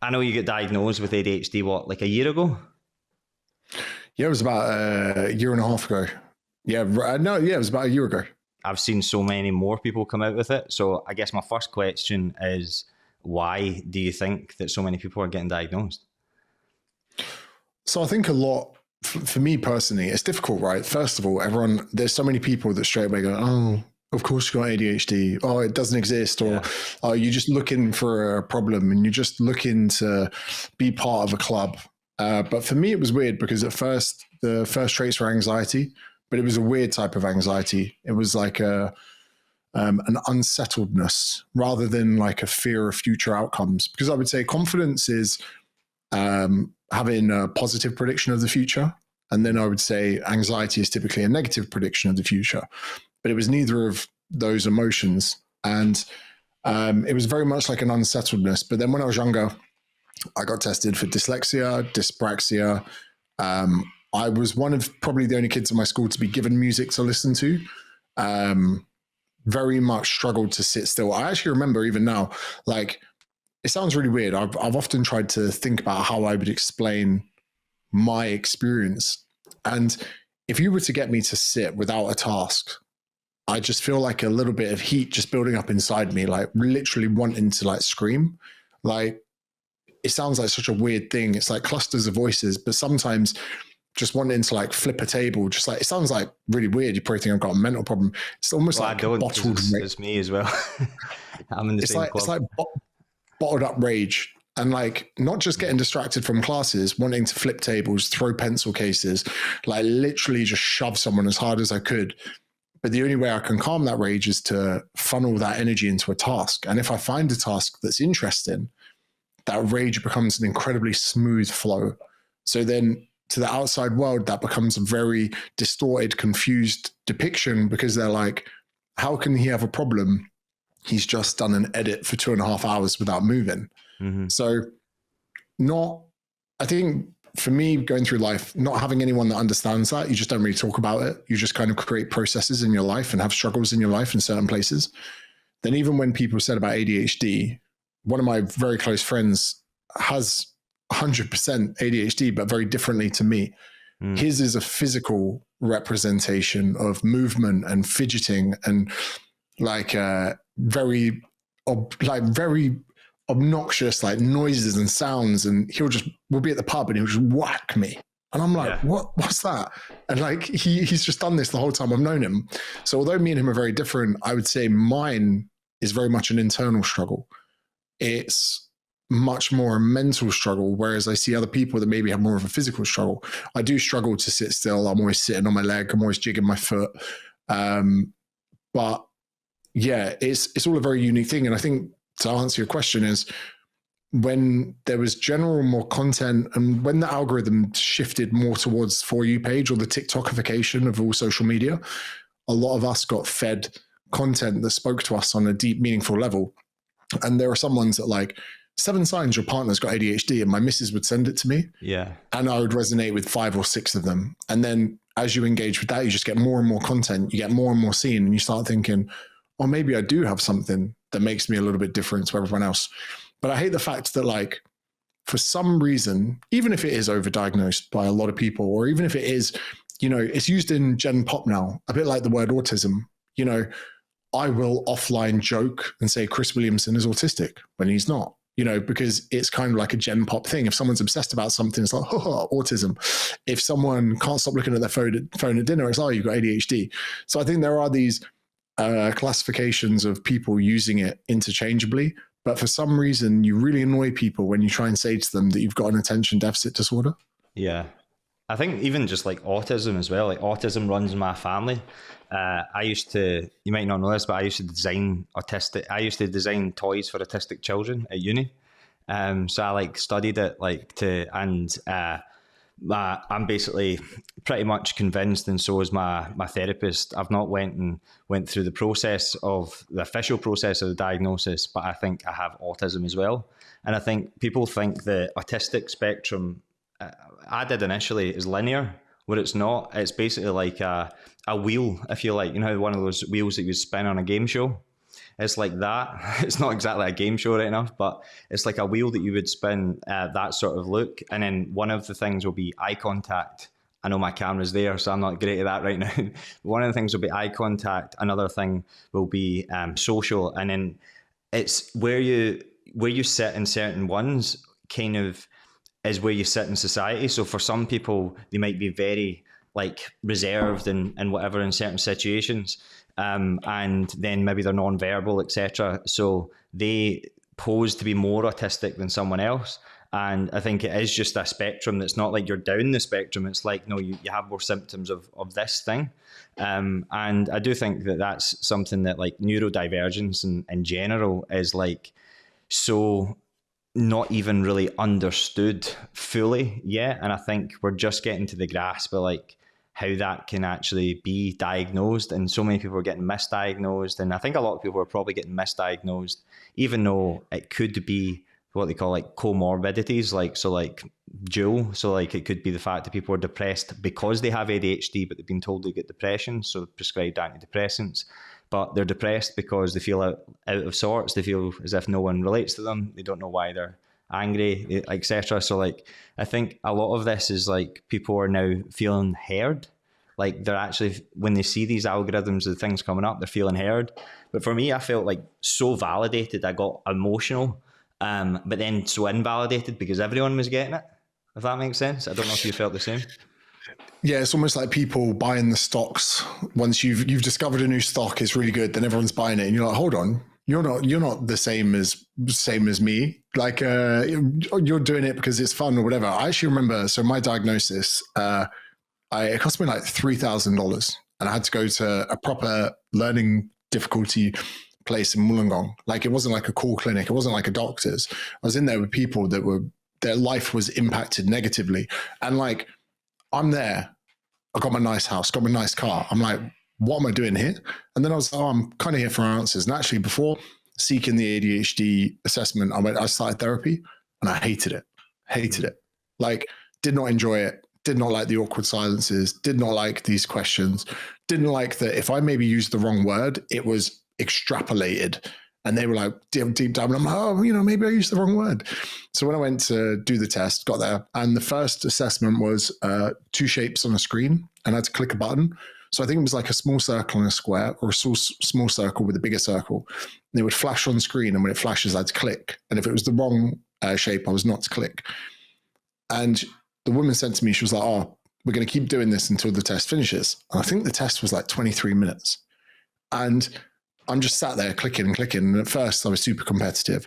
I know you got diagnosed with ADHD, what, like a year ago? Yeah, it was about a year and a half ago. Yeah, no, yeah, it was about a year ago. I've seen so many more people come out with it. So I guess my first question is, why do you think that so many people are getting diagnosed? So I think a lot, for me personally, it's difficult, right? First of all, there's so many people that straight away go, oh, of course you got ADHD. Oh, it doesn't exist. Or, oh, you're just looking for a problem and you're just looking to be part of a club. But for me, it was weird because at first, the first traits were anxiety, but it was a weird type of anxiety. It was like an unsettledness rather than like a fear of future outcomes. Because I would say confidence is having a positive prediction of the future. And then I would say anxiety is typically a negative prediction of the future. But it was neither of those emotions. And it was very much like an unsettledness. But then when I was younger, I got tested for dyslexia, dyspraxia. I was one of probably the only kids in my school to be given music to listen to. Very much struggled to sit still. I actually remember even now, like, it sounds really weird. I've often tried to think about how I would explain my experience. And if you were to get me to sit without a task, I just feel like a little bit of heat just building up inside me, like literally wanting to like scream. Like, it sounds like such a weird thing. It's like clusters of voices, but sometimes just wanting to like flip a table, just like, it sounds like really weird. You probably think I've got a mental problem. It's almost like bottled rage. It's me as well. I'm in the same club. It's like bottled up rage. And like, not just getting distracted from classes, wanting to flip tables, throw pencil cases, like literally just shove someone as hard as I could. But the only way I can calm that rage is to funnel that energy into a task. And if I find a task that's interesting, that rage becomes an incredibly smooth flow. So then to the outside world, that becomes a very distorted, confused depiction because they're like, how can he have a problem? He's just done an edit for 2.5 hours without moving. Mm-hmm. So I think for me, going through life, not having anyone that understands that, you just don't really talk about it. You just kind of create processes in your life and have struggles in your life in certain places. Then even when people said about ADHD, one of my very close friends has 100% ADHD, but very differently to me. His is a physical representation of movement and fidgeting and like very obnoxious like noises and sounds. And we'll be at the pub and he'll just whack me. And I'm like, what's that? And like, he's just done this the whole time I've known him. So although me and him are very different, I would say mine is very much an internal struggle. It's much more a mental struggle, whereas I see other people that maybe have more of a physical struggle. I do struggle to sit still. I'm always sitting on my leg. I'm always jigging my foot. But yeah, it's all a very unique thing. And I think to answer your question is when there was more content and when the algorithm shifted more towards For You page or the TikTokification of all social media, a lot of us got fed content that spoke to us on a deep, meaningful level. And there are some ones that like 7 signs your partner's got ADHD, and my missus would send it to me. Yeah. And I would resonate with 5 or 6 of them. And then as you engage with that, you just get more and more content, you get more and more seen, and you start thinking, oh, maybe I do have something that makes me a little bit different to everyone else. But I hate the fact that like, for some reason, even if it is overdiagnosed by a lot of people, or even if it is, it's used in Gen Pop now, a bit like the word autism, I will offline joke and say Chris Williamson is autistic when he's not, because it's kind of like a Gen Pop thing. If someone's obsessed about something, it's like, autism. If someone can't stop looking at their phone at dinner, it's, oh, you've got ADHD. So I think there are these classifications of people using it interchangeably. But for some reason, you really annoy people when you try and say to them that you've got an attention deficit disorder. Yeah. I think even just like autism as well, like autism runs in my family. You might not know this, but I used to design toys for autistic children at uni. So I like studied it I'm basically pretty much convinced, and so is my therapist. I've not went through the official process of the diagnosis, but I think I have autism as well. And I think people think the autistic spectrum, I did initially, is linear, where it's not. It's basically like a wheel, if you like, one of those wheels that you spin on a game show. It's like that. It's not exactly a game show right enough, but it's like a wheel that you would spin, that sort of look. And then one of the things will be eye contact. I know my camera's there, so I'm not great at that right now. One of the things will be eye contact. Another thing will be social. And then it's where you sit in certain ones kind of is where you sit in society. So for some people, they might be very like reserved and whatever in certain situations. And then maybe they're non-verbal, etc. So they pose to be more autistic than someone else. And I think it is just a spectrum that's not like you're down the spectrum. It's like, no, you have more symptoms of this thing. And I do think that that's something that like neurodivergence in general is like so not even really understood fully yet. And I think we're just getting to the grasp of like how that can actually be diagnosed. And so many people are getting misdiagnosed. And I think a lot of people are probably getting misdiagnosed, even though it could be what they call like comorbidities, like dual. So like it could be the fact that people are depressed because they have ADHD, but they've been told they get depression, so prescribed antidepressants. But they're depressed because they feel out of sorts. They feel as if no one relates to them. They don't know why they're angry, etc. So like I think a lot of this is like people are now feeling heard. Like they're actually, when they see these algorithms of things coming up, they're feeling heard. But for me, I felt like so validated. I got emotional, but then so invalidated because everyone was getting it. If that makes sense. I don't know if you felt the same. Yeah, it's almost like people buying the stocks. Once you've discovered a new stock is really good, then everyone's buying it, and you're like, hold on, you're not the same as me. Like you're doing it because it's fun or whatever. I actually remember. So my diagnosis, it cost me like $3,000, and I had to go to a proper learning difficulty place in Wollongong. Like it wasn't like a call clinic. It wasn't like a doctor's. I was in there with people that their life was impacted negatively, and like. I'm there. I got my nice house, got my nice car. I'm like, what am I doing here? And then I was, I'm kind of here for answers. And actually, before seeking the ADHD assessment, I started therapy, and I hated it. Like, did not enjoy it. Did not like the awkward silences. Did not like these questions. Didn't like that if I maybe used the wrong word, it was extrapolated. And they were like, deep down, I'm like, oh, maybe I used the wrong word. So when I went to do the test, got there, and the first assessment was 2 shapes on a screen, and I had to click a button. So I think it was like a small circle and a square, or a small circle with a bigger circle. And it would flash on screen, and when it flashes, I had to click. And if it was the wrong shape, I was not to click. And the woman said to me, she was like, oh, we're going to keep doing this until the test finishes. And I think the test was like 23 minutes. And I'm just sat there clicking and clicking. And at first I was super competitive.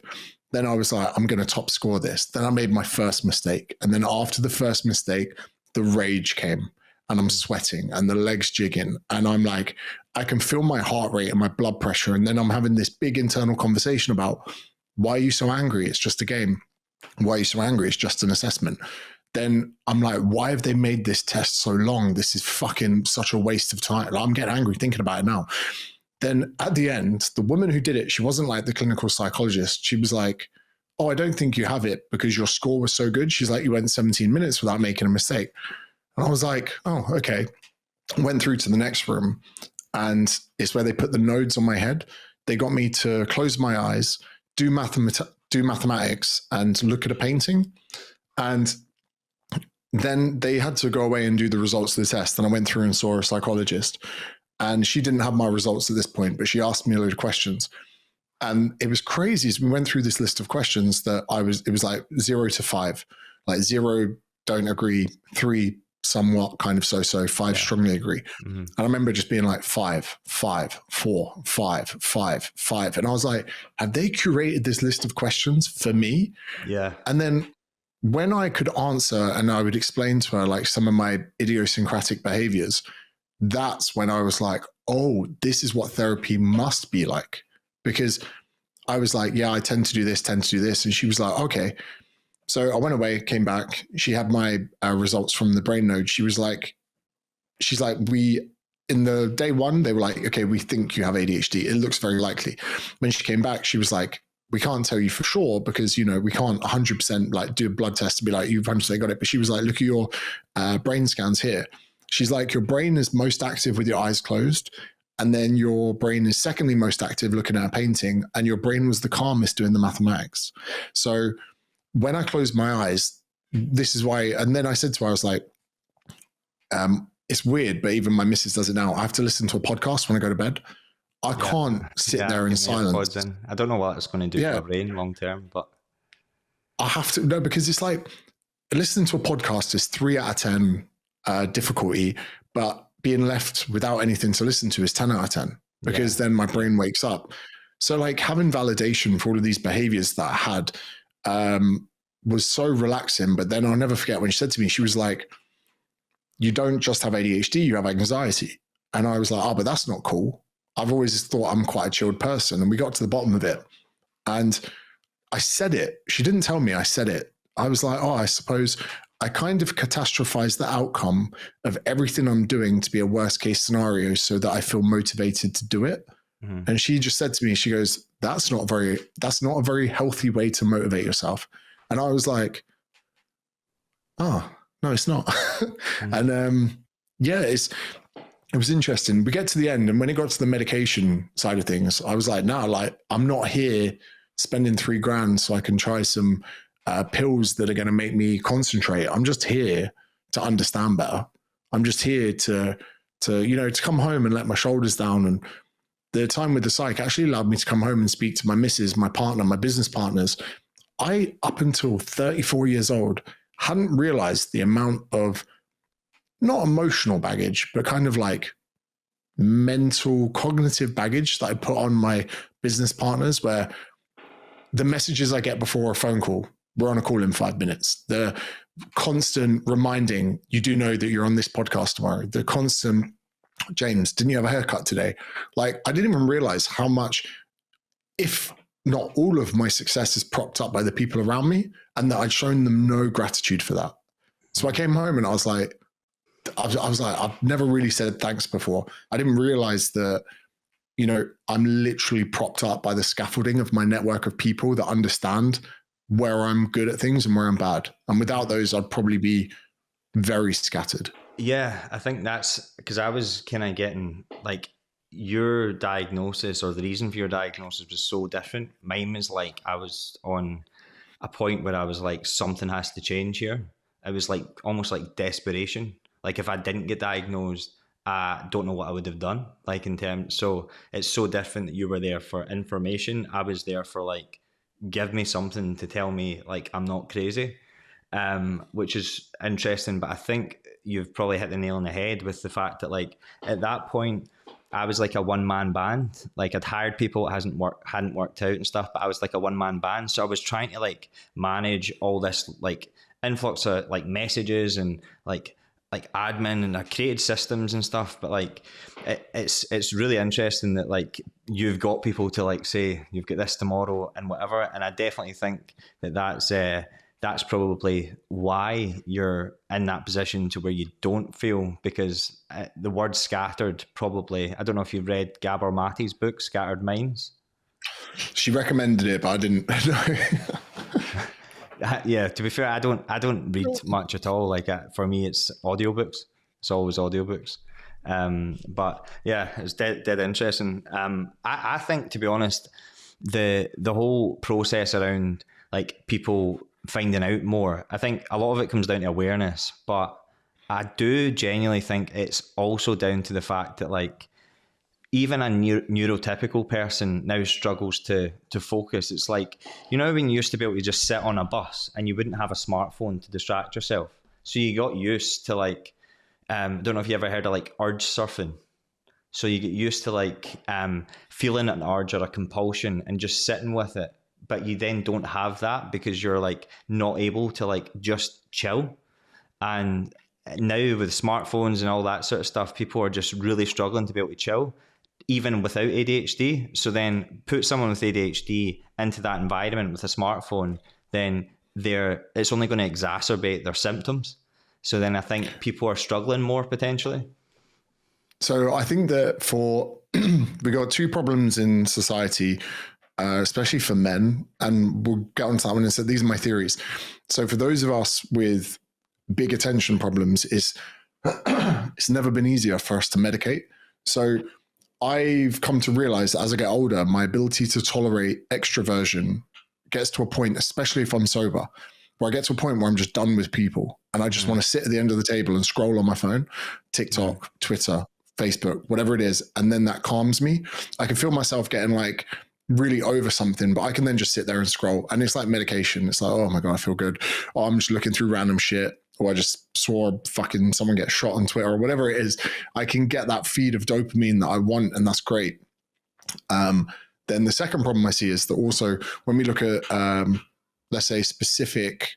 Then I was like, I'm going to top score this. Then I made my first mistake. And then after the first mistake, the rage came, and I'm sweating and the legs jigging. And I'm like, I can feel my heart rate and my blood pressure. And then I'm having this big internal conversation about, why are you so angry? It's just a game. Why are you so angry? It's just an assessment. Then I'm like, why have they made this test so long? This is fucking such a waste of time. I'm getting angry thinking about it now. Then at the end, the woman who did it, she wasn't like the clinical psychologist. She was like, oh, I don't think you have it because your score was so good. She's like, you went 17 minutes without making a mistake. And I was like, oh, okay. Went through to the next room, and it's where they put the nodes on my head. They got me to close my eyes, do mathematics and look at a painting. And then they had to go away and do the results of the test. And I went through and saw a psychologist. And she didn't have my results at this point, but she asked me a load of questions. And it was crazy. As we went through this list of questions that it was like 0 to 5, like 0, don't agree, 3, somewhat kind of so, 5, strongly agree. Mm-hmm. And I remember just being like 5, 5, 4, 5, 5, 5. And I was like, have they curated this list of questions for me? Yeah. And then when I could answer and I would explain to her like some of my idiosyncratic behaviors, that's when I was like, oh, this is what therapy must be like. Because I was like, yeah, I tend to do this. And she was like, okay. So I went away, came back. She had my results from the brain node. She's like, in the day 1, they were like, okay, we think you have ADHD. It looks very likely. When she came back, she was like, we can't tell you for sure because, we can't 100% like do a blood test to be like, you've 100% got it. But she was like, look at your brain scans here. She's like, your brain is most active with your eyes closed, and then your brain is secondly most active looking at a painting, and your brain was the calmest doing the mathematics. So when I closed my eyes, this is why, and then I said to her, I was like, it's weird, but even my missus does it now. I have to listen to a podcast when I go to bed. I can't sit there in silence. I don't know what it's going to do for my brain long term, but I have to, no, because it's like listening to a podcast is 3 out of 10 difficulty, but being left without anything to listen to is 10 out of 10, because then my brain wakes up. So like having validation for all of these behaviors that I had was so relaxing. But then I'll never forget when she said to me, she was like, you don't just have ADHD, you have anxiety. And I was like, oh, but that's not cool. I've always thought I'm quite a chilled person. And we got to the bottom of it. And I said it. She didn't tell me, I said it. I was like, oh, I suppose I kind of catastrophized the outcome of everything I'm doing to be a worst case scenario so that I feel motivated to do it. Mm-hmm. And she just said to me, she goes, that's not a very healthy way to motivate yourself. And I was like, oh, no, it's not. Mm-hmm. And it was interesting. We get to the end, and when it got to the medication side of things, I was like, no, like I'm not here spending $3,000 so I can try some pills that are going to make me concentrate. I'm just here to understand better. I'm just here to come home and let my shoulders down. And the time with the psych actually allowed me to come home and speak to my missus, my partner, my business partners. I, up until 34 years old, hadn't realized the amount of not emotional baggage, but kind of like mental, cognitive baggage that I put on my business partners, where the messages I get before a phone call, we're on a call in 5 minutes. The constant reminding, you do know that you're on this podcast tomorrow. The constant, James, didn't you have a haircut today? Like, I didn't even realize how much, if not all of my success is propped up by the people around me, and that I'd shown them no gratitude for that. So I came home and I was like, I've never really said thanks before. I didn't realize that, I'm literally propped up by the scaffolding of my network of people that understand where I'm good at things and where I'm bad. And without those, I'd probably be very scattered. Yeah, I think that's because I was kind of getting like your diagnosis, or the reason for your diagnosis, was so different. Mine was like, I was on a point where I was like, something has to change here. It was like almost like desperation. Like if I didn't get diagnosed, I don't know what I would have done. Like in terms, so it's so different that you were there for information. I was there for like, give me something to tell me like I'm not crazy, which is interesting. But I think you've probably hit the nail on the head with the fact that like at that point, I was like a one-man band. Like I'd hired people, it hadn't worked out and stuff, but I was like a one-man band. So I was trying to like manage all this like influx of like messages and like admin, and I created systems and stuff. But like it's really interesting that like you've got people to like say you've got this tomorrow and whatever. And I definitely think that that's probably why you're in that position to where you don't feel, because the word scattered probably, I don't know if you've read Gabor Mate's book, Scattered Minds. She recommended it, but I didn't. Yeah, to be fair, I don't read much at all. Like for me, it's audiobooks. It's always audiobooks. But yeah, it's dead interesting. I think, to be honest, the whole process around like people finding out more, I think a lot of it comes down to awareness, but I do genuinely think it's also down to the fact that like even a neurotypical person now struggles to focus. It's like, when you used to be able to just sit on a bus and you wouldn't have a smartphone to distract yourself. So you got used to like, don't know if you ever heard of like urge surfing. So you get used to like feeling an urge or a compulsion and just sitting with it. But you then don't have that because you're like not able to like just chill. And now with smartphones and all that sort of stuff, people are just really struggling to be able to chill, even without ADHD. So then put someone with ADHD into that environment with a smartphone, then it's only going to exacerbate their symptoms. So then I think people are struggling more potentially. So I think that we got two problems in society, especially for men, and we'll get onto that one and say these are my theories. So for those of us with big attention problems, it's never been easier for us to medicate. So I've come to realize that as I get older, my ability to tolerate extroversion gets to a point, especially if I'm sober, where I get to a point where I'm just done with people and I just want to sit at the end of the table and scroll on my phone, TikTok, Twitter, Facebook, whatever it is. And then that calms me. I can feel myself getting like really over something, but I can then just sit there and scroll. And it's like medication. It's like, oh my God, I feel good. Or I'm just looking through random shit. Or I just saw fucking someone get shot on Twitter or whatever it is. I can get that feed of dopamine that I want, and that's great. Then the second problem I see is that also when we look at, let's say, specific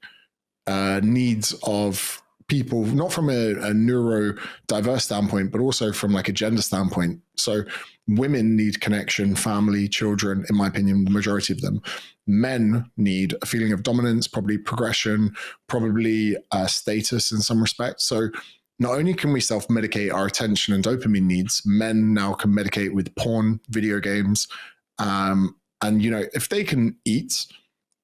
needs of people, not from a neurodiverse standpoint, but also from like a gender standpoint. So women need connection, family, children, in my opinion, the majority of them. Men need a feeling of dominance, probably progression, probably status in some respects. So not only can we self-medicate our attention and dopamine needs, men now can medicate with porn, video games. And, you know, if they can eat,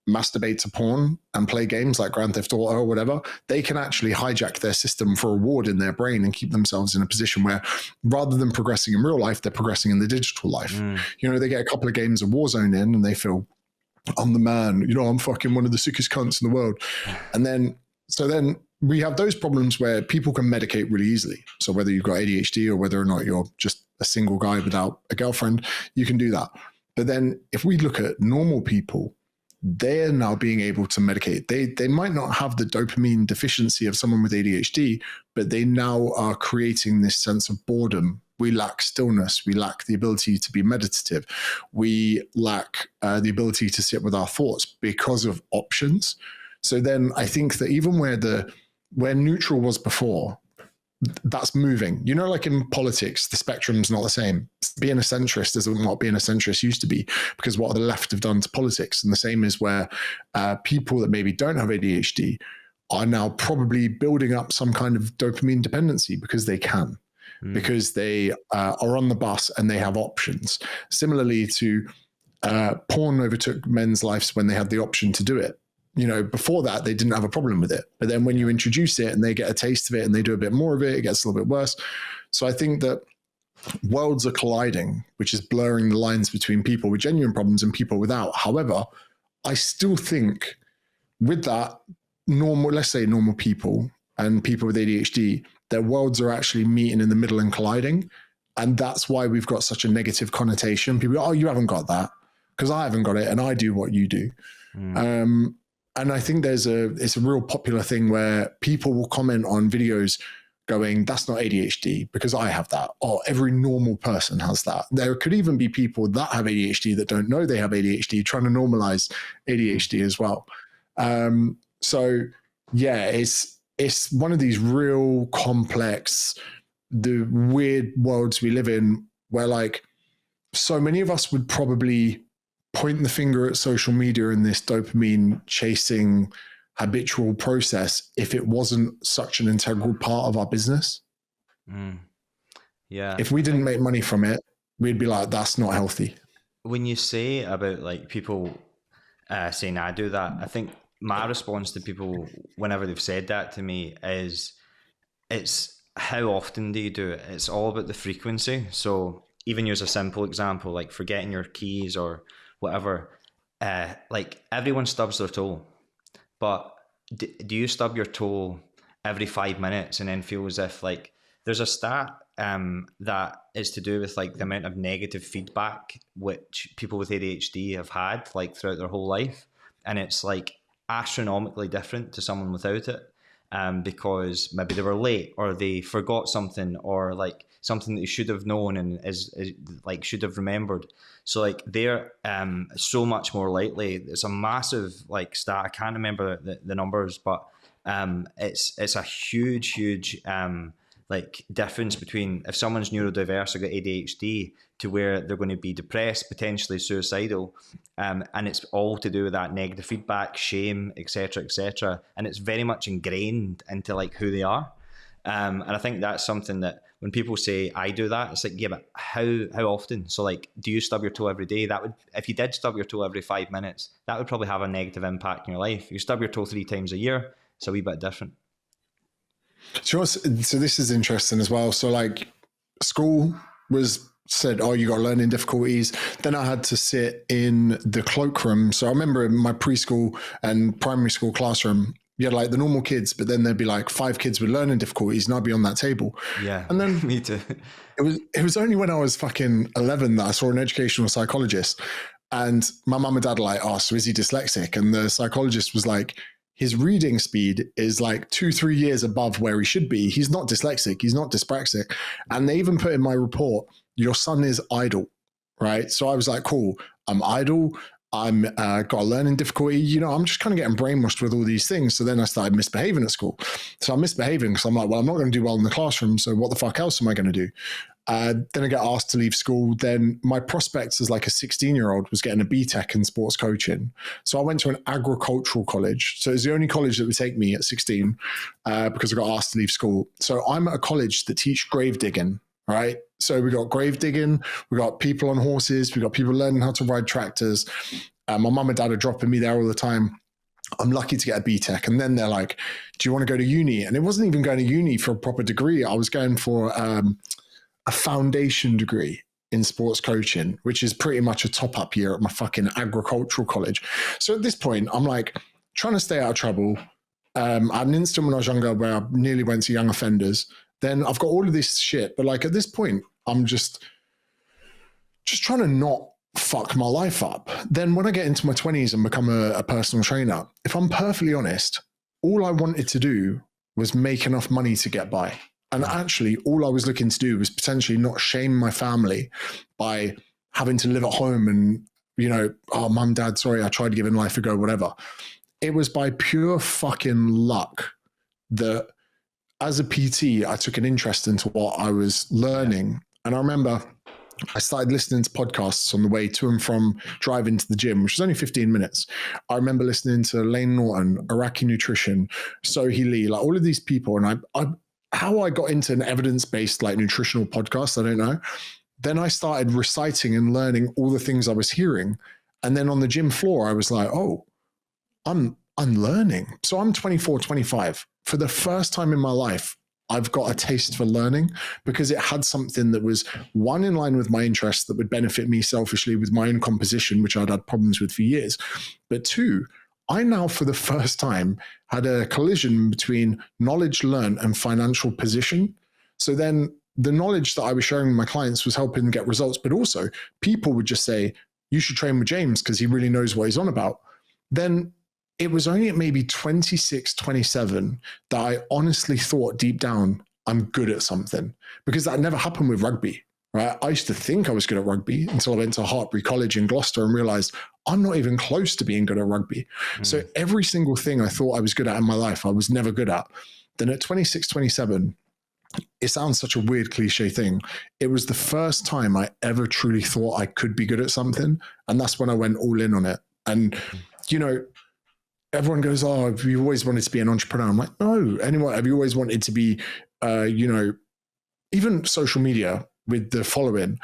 masturbate to porn and play games like Grand Theft Auto or whatever, they can actually hijack their system for reward in their brain and keep themselves in a position where rather than progressing in real life, they're progressing in the digital life. You know, they get a couple of games of Warzone in and they feel, I'm the man, you know, I'm fucking one of the sickest cunts in the world. And then, so then we have those problems where people can medicate really easily. So whether you've got ADHD or whether or not you're just a single guy without a girlfriend, you can do that. But then if we look at normal people, they're now being able to medicate. They might not have the dopamine deficiency of someone with ADHD, but they now are creating this sense of boredom. We lack stillness. We lack the ability to be meditative. We lack the ability to sit with our thoughts because of options. So then I think that even where neutral was before, that's moving. You know, like in politics, the spectrum's not the same. Being a centrist isn't what being a centrist used to be, because what the left have done to politics. And the same is where people that maybe don't have ADHD are now probably building up some kind of dopamine dependency because they can, because they are on the bus and they have options. Similarly to porn overtook men's lives when they had the option to do it. You know, before that, they didn't have a problem with it. But then when you introduce it and they get a taste of it and they do a bit more of it, it gets a little bit worse. So I think that worlds are colliding, which is blurring the lines between people with genuine problems and people without. However, I still think with that, let's say normal people and people with ADHD, their worlds are actually meeting in the middle and colliding. And that's why we've got such a negative connotation. People go, oh, you haven't got that because I haven't got it and I do what you do. And I think it's a real popular thing where people will comment on videos going, that's not ADHD because I have that. Or every normal person has that. There could even be people that have ADHD that don't know they have ADHD trying to normalize ADHD as well. So yeah, it's one of these real complex, the weird worlds we live in where like so many of us would probably point the finger at social media and this dopamine chasing habitual process if it wasn't such an integral part of our business. Yeah. If we didn't make money from it, we'd be like, that's not healthy. When you say about like people saying I do that, I think my response to people whenever they've said that to me is it's how often do you do it? It's all about the frequency. So even use a simple example, like forgetting your keys or whatever, like everyone stubs their toe, but do you stub your toe every 5 minutes and then feel as if like there's a stat that is to do with like the amount of negative feedback which people with ADHD have had like throughout their whole life, and it's like astronomically different to someone without it, because maybe they were late or they forgot something or like something that you should have known and is like should have remembered. So like they're so much more likely. It's a massive like stat. I can't remember the numbers, but it's a huge like difference between if someone's neurodiverse or got ADHD to where they're going to be depressed, potentially suicidal, and it's all to do with that negative feedback, shame, etc. And it's very much ingrained into like who they are. And I think that's something that when people say I do that, it's like, yeah, but how often? So like, do you stub your toe every day? That would, if you did stub your toe every 5 minutes, that would probably have a negative impact in your life. If you stub your toe 3 times a year, it's a wee bit different. Sure. So this is interesting as well. So like school was said, oh, you got learning difficulties. Then I had to sit in the cloakroom. So I remember in my preschool and primary school classroom, you had like the normal kids, but then there'd be like 5 kids with learning difficulties, and I'd be on that table. Yeah. And then me too. It was only when I was fucking 11 that I saw an educational psychologist, and my mum and dad were like, oh, so is he dyslexic? And the psychologist was like, his reading speed is like 2-3 years above where he should be. He's not dyslexic. He's not dyspraxic. And they even put in my report, your son is idle, right? So I was like, cool, I'm idle. I'm got a learning difficulty. You know, I'm just kind of getting brainwashed with all these things. So then I started misbehaving at school. So I'm misbehaving because I'm like, well, I'm not going to do well in the classroom. So what the fuck else am I going to do? Then I get asked to leave school. Then my prospects as like a 16-year-old was getting a BTEC in sports coaching. So I went to an agricultural college. So it was the only college that would take me at 16 because I got asked to leave school. So I'm at a college that teach grave digging, right? So we got grave digging, we got people on horses, we got people learning how to ride tractors. My mum and dad are dropping me there all the time. I'm lucky to get a BTEC. And then they're like, do you want to go to uni? And it wasn't even going to uni for a proper degree. I was going for a foundation degree in sports coaching, which is pretty much a top-up year at my fucking agricultural college. So at this point, I'm like trying to stay out of trouble. I had an incident when I was younger where I nearly went to young offenders. Then I've got all of this shit. But like at this point, I'm just trying to not fuck my life up. Then when I get into my 20s and become a personal trainer, if I'm perfectly honest, all I wanted to do was make enough money to get by. And actually, all I was looking to do was potentially not shame my family by having to live at home and, you know, oh, mum, dad, sorry, I tried giving life a go, whatever. It was by pure fucking luck that as a PT, I took an interest into what I was learning. And I remember I started listening to podcasts on the way to and from driving to the gym, which was only 15 minutes. I remember listening to Lane Norton, Iraqi Nutrition, Sohee Lee, like all of these people. And how I got into an evidence-based like nutritional podcast, I don't know. Then I started reciting and learning all the things I was hearing. And then on the gym floor, I was like, oh, I'm learning. So I'm 24, 25. For the first time in my life, I've got a taste for learning because it had something that was one in line with my interests that would benefit me selfishly with my own composition, which I'd had problems with for years. But two, I now for the first time had a collision between knowledge learned and financial position. So then the knowledge that I was sharing with my clients was helping get results, but also people would just say, you should train with James because he really knows what he's on about. Then it was only at maybe 26, 27 that I honestly thought deep down, I'm good at something, because that never happened with rugby, right? I used to think I was good at rugby until I went to Hartbury College in Gloucester and realized I'm not even close to being good at rugby. So every single thing I thought I was good at in my life, I was never good at. Then at 26, 27, it sounds such a weird cliche thing. It was the first time I ever truly thought I could be good at something. And that's when I went all in on it. And, you know, everyone goes, oh, have you always wanted to be an entrepreneur? I'm like, no. Anyone, have you always wanted to be, you know, even social media with the following?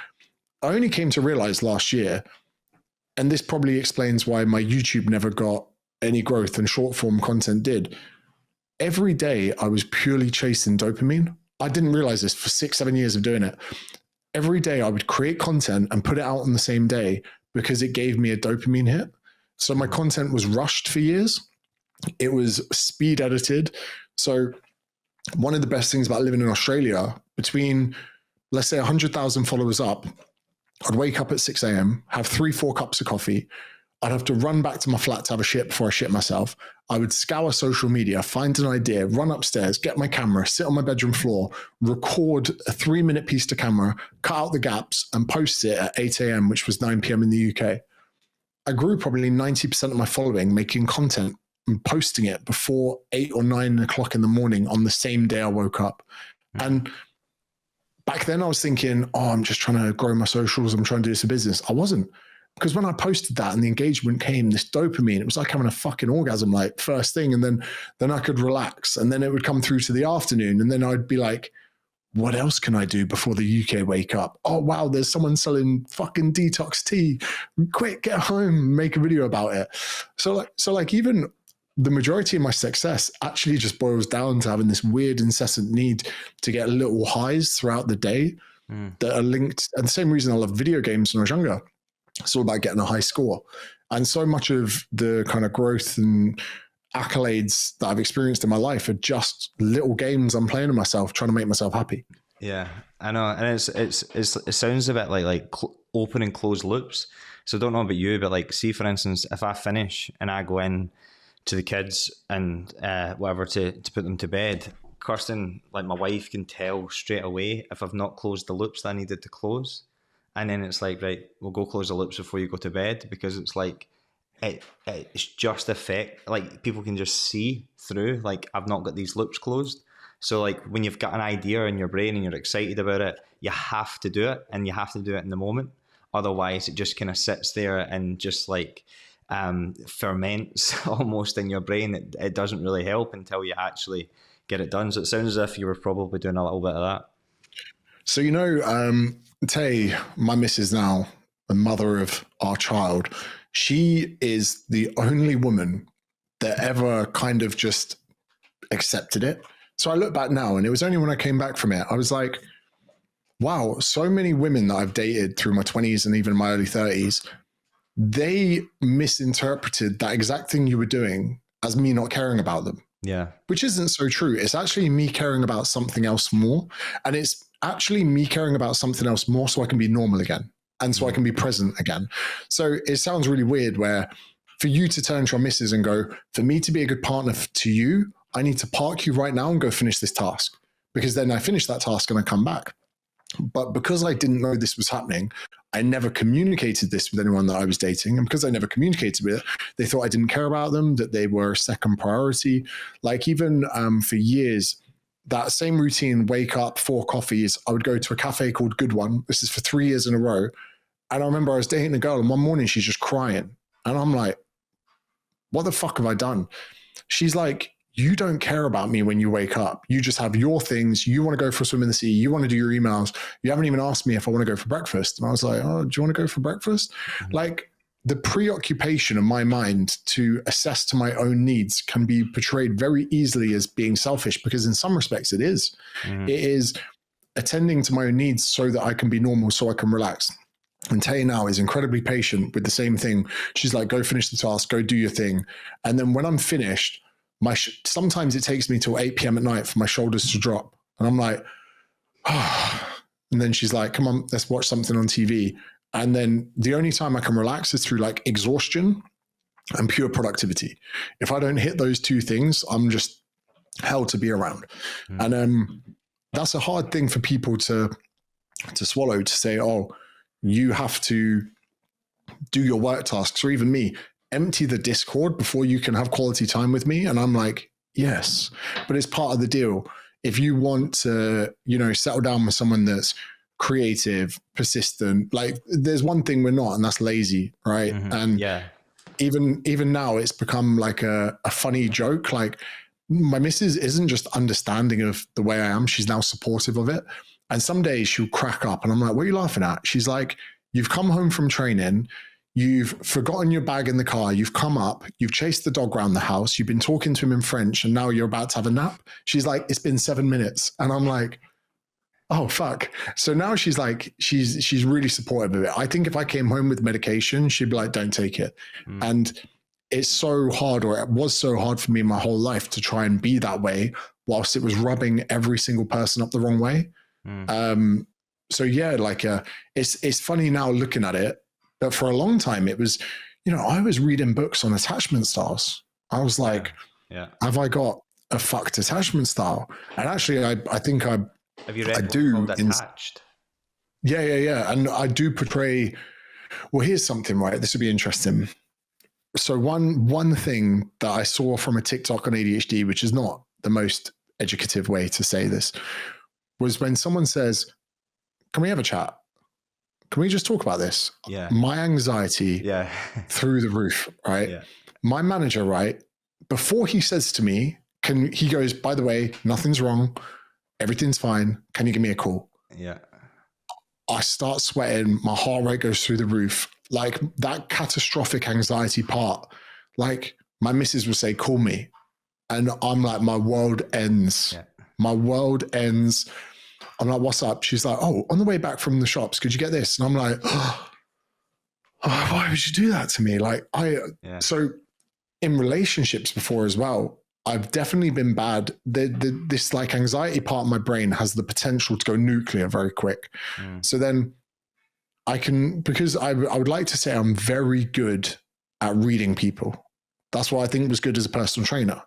I only came to realize last year, and this probably explains why my YouTube never got any growth and short form content did. Every day I was purely chasing dopamine. I didn't realize this for 6-7 years of doing it. Every day I would create content and put it out on the same day because it gave me a dopamine hit. So my content was rushed for years. It was speed edited. So one of the best things about living in Australia, between, let's say 100,000 followers up, I'd wake up at 6 a.m., have 3-4 cups of coffee. I'd have to run back to my flat to have a shit before I shit myself. I would scour social media, find an idea, run upstairs, get my camera, sit on my bedroom floor, record a 3-minute piece to camera, cut out the gaps and post it at 8 a.m., which was 9 p.m. in the UK. I grew probably 90% of my following making content and posting it before 8 or 9 o'clock in the morning on the same day I woke up. And back then I was thinking, oh, I'm just trying to grow my socials. I'm trying to do this a business. I wasn't. Because when I posted that and the engagement came, this dopamine, it was like having a fucking orgasm, like first thing. And then I could relax. And then it would come through to the afternoon. And then I'd be like, what else can I do before the UK wake up? Oh, wow, there's someone selling fucking detox tea. Quick, get home, make a video about it. So like even the majority of my success actually just boils down to having this weird incessant need to get little highs throughout the day. that are linked. And the same reason I love video games when I was younger. It's all about getting a high score. And so much of the kind of growth and accolades that I've experienced in my life are just little games I'm playing with myself, trying to make myself happy. Yeah, I know. And it sounds a bit like open and closed loops. So I don't know about you, but like, see, for instance, if I finish and I go in to the kids and whatever to put them to bed, Kirsten, like my wife, can tell straight away if I've not closed the loops that I needed to close. And then it's like, right, we'll go close the loops before you go to bed, because it's like, it's just effect. Like, people can just see through, like, I've not got these loops closed. So like, when you've got an idea in your brain and you're excited about it, you have to do it, and you have to do it in the moment. Otherwise, it just kind of sits there and just like ferments almost in your brain. It doesn't really help until you actually get it done. So it sounds as if you were probably doing a little bit of that. So, Tay, my missus now, the mother of our child, she is the only woman that ever kind of just accepted it. So I look back now, and it was only when I came back from it, I was like, wow, so many women that I've dated through my 20s and even my early 30s, they misinterpreted that exact thing you were doing as me not caring about them. Yeah. Which isn't so true. It's actually me caring about something else more. And it's actually me caring about something else more so I can be normal again, and so I can be present again. So it sounds really weird where for you to turn to your missus and go, for me to be a good partner to you, I need to park you right now and go finish this task, because then I finish that task and I come back. But because I didn't know this was happening, I never communicated this with anyone that I was dating. And because I never communicated with it, they thought I didn't care about them, that they were second priority. Like, even for years, that same routine, wake up, 4 coffees, I would go to a cafe called Good One. This is for 3 years in a row. And I remember I was dating a girl, and one morning she's just crying. And I'm like, what the fuck have I done? She's like, you don't care about me when you wake up. You just have your things. You want to go for a swim in the sea. You want to do your emails. You haven't even asked me if I want to go for breakfast. And I was like, oh, do you want to go for breakfast? Mm-hmm. Like, the preoccupation of my mind to assess to my own needs can be portrayed very easily as being selfish, because in some respects it is. Mm-hmm. It is attending to my own needs so that I can be normal, so I can relax. And Tay now is incredibly patient with the same thing. She's like, go finish the task, go do your thing. And then when I'm finished, sometimes it takes me till 8 p.m. at night for my shoulders to drop. And I'm like, oh. And then she's like, come on, let's watch something on TV. And then the only time I can relax is through like exhaustion and pure productivity. If I don't hit those two things, I'm just hell to be around. Mm. And that's a hard thing for people to swallow, to say, oh, you have to do your work tasks, or even me, empty the Discord before you can have quality time with me. And I'm like, yes, but it's part of the deal. If you want to, settle down with someone that's creative, persistent, like, there's one thing we're not, and that's lazy, right? Mm-hmm. And yeah, even now it's become like a funny joke. Like, my missus isn't just understanding of the way I am, she's now supportive of it. And some days she'll crack up and I'm like, what are you laughing at? She's like, you've come home from training, you've forgotten your bag in the car, you've come up, you've chased the dog around the house, you've been talking to him in French, and now you're about to have a nap. She's like, it's been 7 minutes. And I'm like, oh, fuck. So now she's like, she's really supportive of it. I think if I came home with medication, she'd be like, don't take it. Mm. And it's so hard, or it was so hard for me my whole life to try and be that way whilst it was rubbing every single person up the wrong way. Mm. So yeah, like it's funny now looking at it, but for a long time it was, I was reading books on attachment styles. I was like, yeah. Have I got a fucked attachment style? And actually, I think have you read I do Attached? Yeah. And I do portray. Well, here's something, right? This would be interesting. So one thing that I saw from a TikTok on ADHD, which is not the most educative way to say this, was when someone says, can we have a chat? Can we just talk about this? Yeah. My anxiety through the roof, right? Yeah. My manager, right, before he says to me, he goes, by the way, nothing's wrong. Everything's fine. Can you give me a call? Yeah. I start sweating. My heart rate goes through the roof. Like, that catastrophic anxiety part, like, my missus would say, call me. And I'm like, my world ends. Yeah. My world ends. I'm like, what's up? She's like, oh, on the way back from the shops, could you get this? And I'm like, oh, why would you do that to me? Like so in relationships before as well, I've definitely been bad. This like anxiety part of my brain has the potential to go nuclear very quick. So then because I would like to say I'm very good at reading people. That's what I think was good as a personal trainer.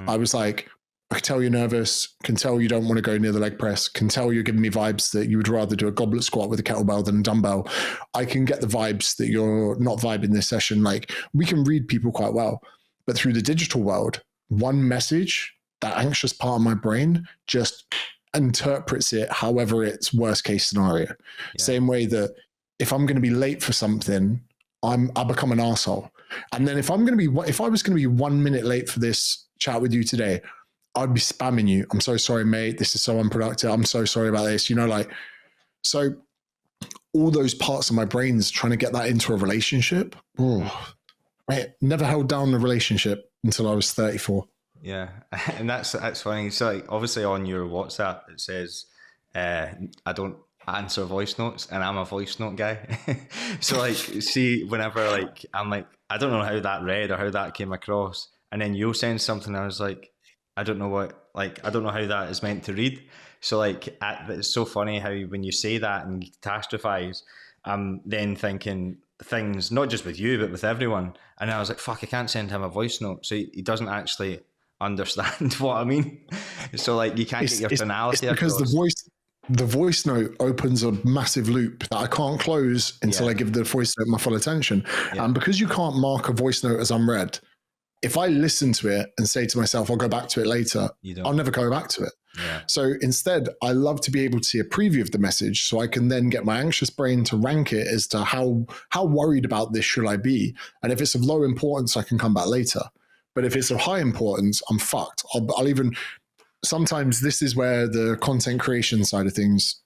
I was like, I can tell you're nervous, can tell you don't want to go near the leg press, can tell you're giving me vibes that you would rather do a goblet squat with a kettlebell than a dumbbell. I can get the vibes that you're not vibing this session. Like, we can read people quite well. But through the digital world, one message, that anxious part of my brain just interprets it however it's worst case scenario. Yeah. Same way that if I'm going to be late for something, I become an asshole. And then if I was going to be 1 minute late for this chat with you today, I'd be spamming you. I'm so sorry, mate. This is so unproductive. I'm so sorry about this. You know, like, so all those parts of my brain's trying to get that into a relationship. Oh, mate, never held down a relationship until I was 34. Yeah. And that's funny. So like, obviously on your WhatsApp, it says, I don't answer voice notes, and I'm a voice note guy. So like, see, whenever like, I'm like, I don't know how that read or how that came across. And then you'll send something. I was like, I don't know how that is meant to read. So like, it's so funny how when you say that and you catastrophize, I'm then thinking things, not just with you, but with everyone. And I was like, fuck, I can't send him a voice note. So he doesn't actually understand what I mean. So like, you can't get your tonality because across. The voice note opens a massive loop that I can't close until I give the voice note my full attention. Yeah. And because you can't mark a voice note as unread, if I listen to it and say to myself, I'll go back to it later, I'll never go back to it. Yeah. So instead, I love to be able to see a preview of the message so I can then get my anxious brain to rank it as to how worried about this should I be. And if it's of low importance, I can come back later. But if it's of high importance, I'm fucked. I'll even, sometimes this is where the content creation side of things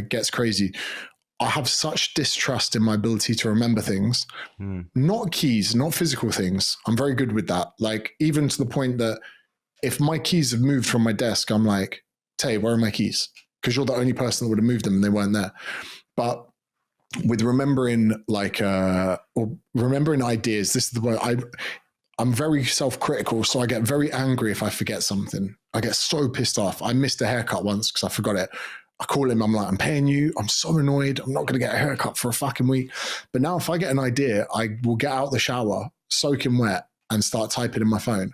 gets crazy. I have such distrust in my ability to remember things, not keys, not physical things. I'm very good with that. Like, even to the point that if my keys have moved from my desk, I'm like, Tay, where are my keys? Because you're the only person that would have moved them and they weren't there. But with remembering or remembering ideas, this is the way I'm very self-critical. So I get very angry if I forget something. I get so pissed off. I missed a haircut once because I forgot it. I call him, I'm like, I'm paying you. I'm so annoyed. I'm not going to get a haircut for a fucking week. But now if I get an idea, I will get out the shower, soaking wet, and start typing in my phone.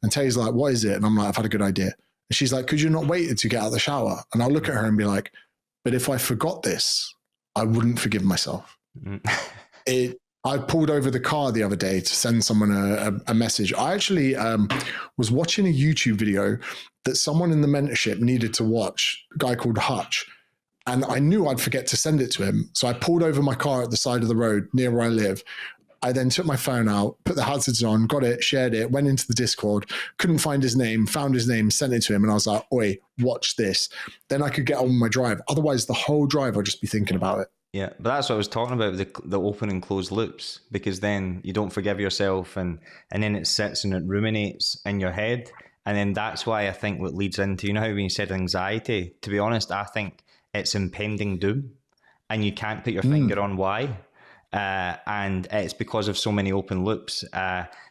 And Tay's like, what is it? And I'm like, I've had a good idea. And she's like, could you not wait to get out of the shower? And I'll look at her and be like, but if I forgot this, I wouldn't forgive myself. I pulled over the car the other day to send someone a message. I actually was watching a YouTube video that someone in the mentorship needed to watch, a guy called Hutch. And I knew I'd forget to send it to him. So I pulled over my car at the side of the road near where I live. I then took my phone out, put the hazards on, got it, shared it, went into the Discord, couldn't find his name, found his name, sent it to him. And I was like, oi, watch this. Then I could get on with my drive. Otherwise, the whole drive, I'll just be thinking about it. Yeah, but that's what I was talking about, the open and closed loops, because then you don't forgive yourself and then it sits and it ruminates in your head. And then that's why I think what leads into, you know how when you said anxiety, to be honest, I think it's impending doom and you can't put your finger on why. And it's because of so many open loops.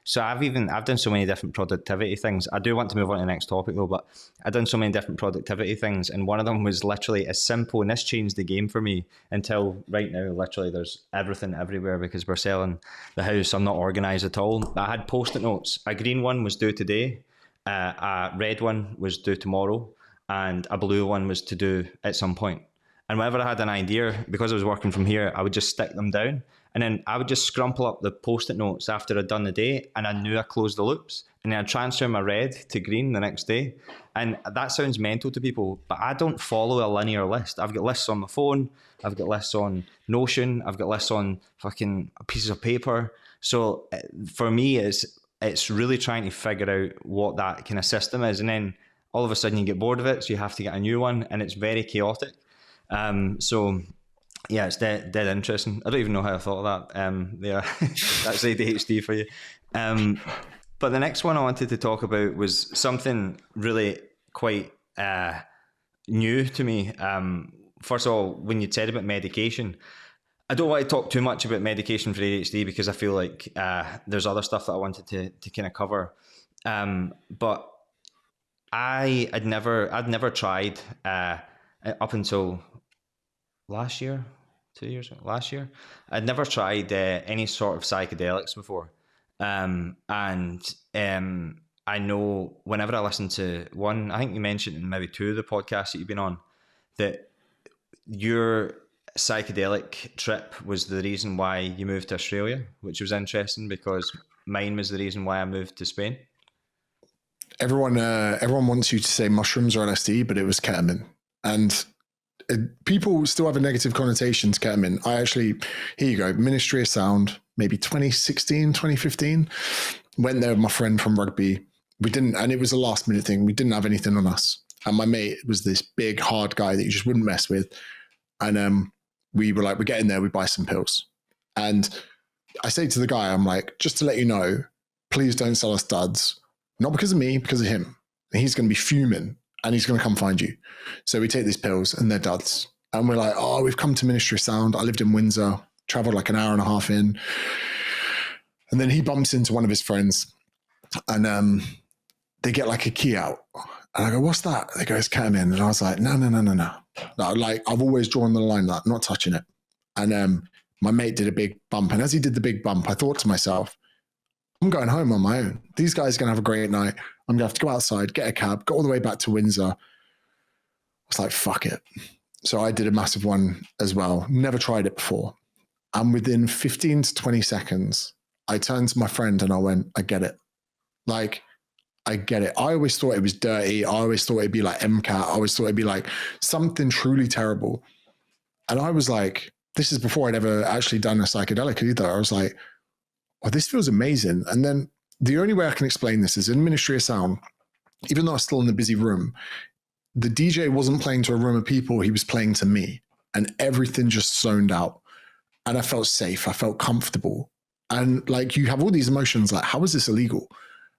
So I've done so many different productivity things. I do want to move on to the next topic though, but I've done so many different productivity things. And one of them was literally as simple, and this changed the game for me until right now, literally there's everything everywhere because we're selling the house. I'm not organized at all. I had post-it notes. A green one was due today. A red one was due tomorrow. And a blue one was to do at some point. And whenever I had an idea, because I was working from here, I would just stick them down. And then I would just scrumple up the post-it notes after I'd done the day, and I knew I closed the loops. And then I'd transfer my red to green the next day. And that sounds mental to people, but I don't follow a linear list. I've got lists on my phone. I've got lists on Notion. I've got lists on fucking pieces of paper. So for me, it's really trying to figure out what that kind of system is. And then all of a sudden you get bored of it, so you have to get a new one, and it's very chaotic. So yeah, it's dead interesting. I don't even know how I thought of that. That's ADHD for you. But the next one I wanted to talk about was something really quite new to me. First of all, when you said about medication, I don't want to talk too much about medication for ADHD because I feel like there's other stuff that I wanted to kind of cover. But I'd never tried up until last year, 2 years ago, last year. I'd never tried any sort of psychedelics before. And I know whenever I listen to one, I think you mentioned in maybe two of the podcasts that you've been on, that your psychedelic trip was the reason why you moved to Australia, which was interesting because mine was the reason why I moved to Spain. Everyone wants you to say mushrooms or LSD, but it was ketamine. And people still have a negative connotation to ketamine. Here you go, Ministry of Sound, maybe 2016, 2015, went there with my friend from rugby. We didn't, and it was a last minute thing. We didn't have anything on us. And my mate was this big, hard guy that you just wouldn't mess with. And we were like, we're getting there, we buy some pills. And I say to the guy, I'm like, just to let you know, please don't sell us duds. Not because of me, because of him. And he's going to be fuming and he's going to come find you. So we take these pills and they're duds. And we're like, oh, we've come to Ministry of Sound. I lived in Windsor, traveled like an hour and a half in. And then he bumps into one of his friends and they get like a key out. And I go, what's that? They go, it's ketamine. And I was like, no. Like, I've always drawn the line, like, not touching it. And my mate did a big bump. And as he did the big bump, I thought to myself, I'm going home on my own. These guys are going to have a great night. I'm going to have to go outside, get a cab, go all the way back to Windsor. I was like, fuck it. So I did a massive one as well. Never tried it before. And within 15 to 20 seconds, I turned to my friend and I went, I get it. Like, I get it. I always thought it was dirty. I always thought it'd be like MCAT. I always thought it'd be like something truly terrible. And I was like, this is before I'd ever actually done a psychedelic either. I was like, oh, this feels amazing. And then the only way I can explain this is in Ministry of Sound, even though I was still in the busy room, the DJ wasn't playing to a room of people. He was playing to me and everything just zoned out. And I felt safe. I felt comfortable. And like, you have all these emotions like, how is this illegal?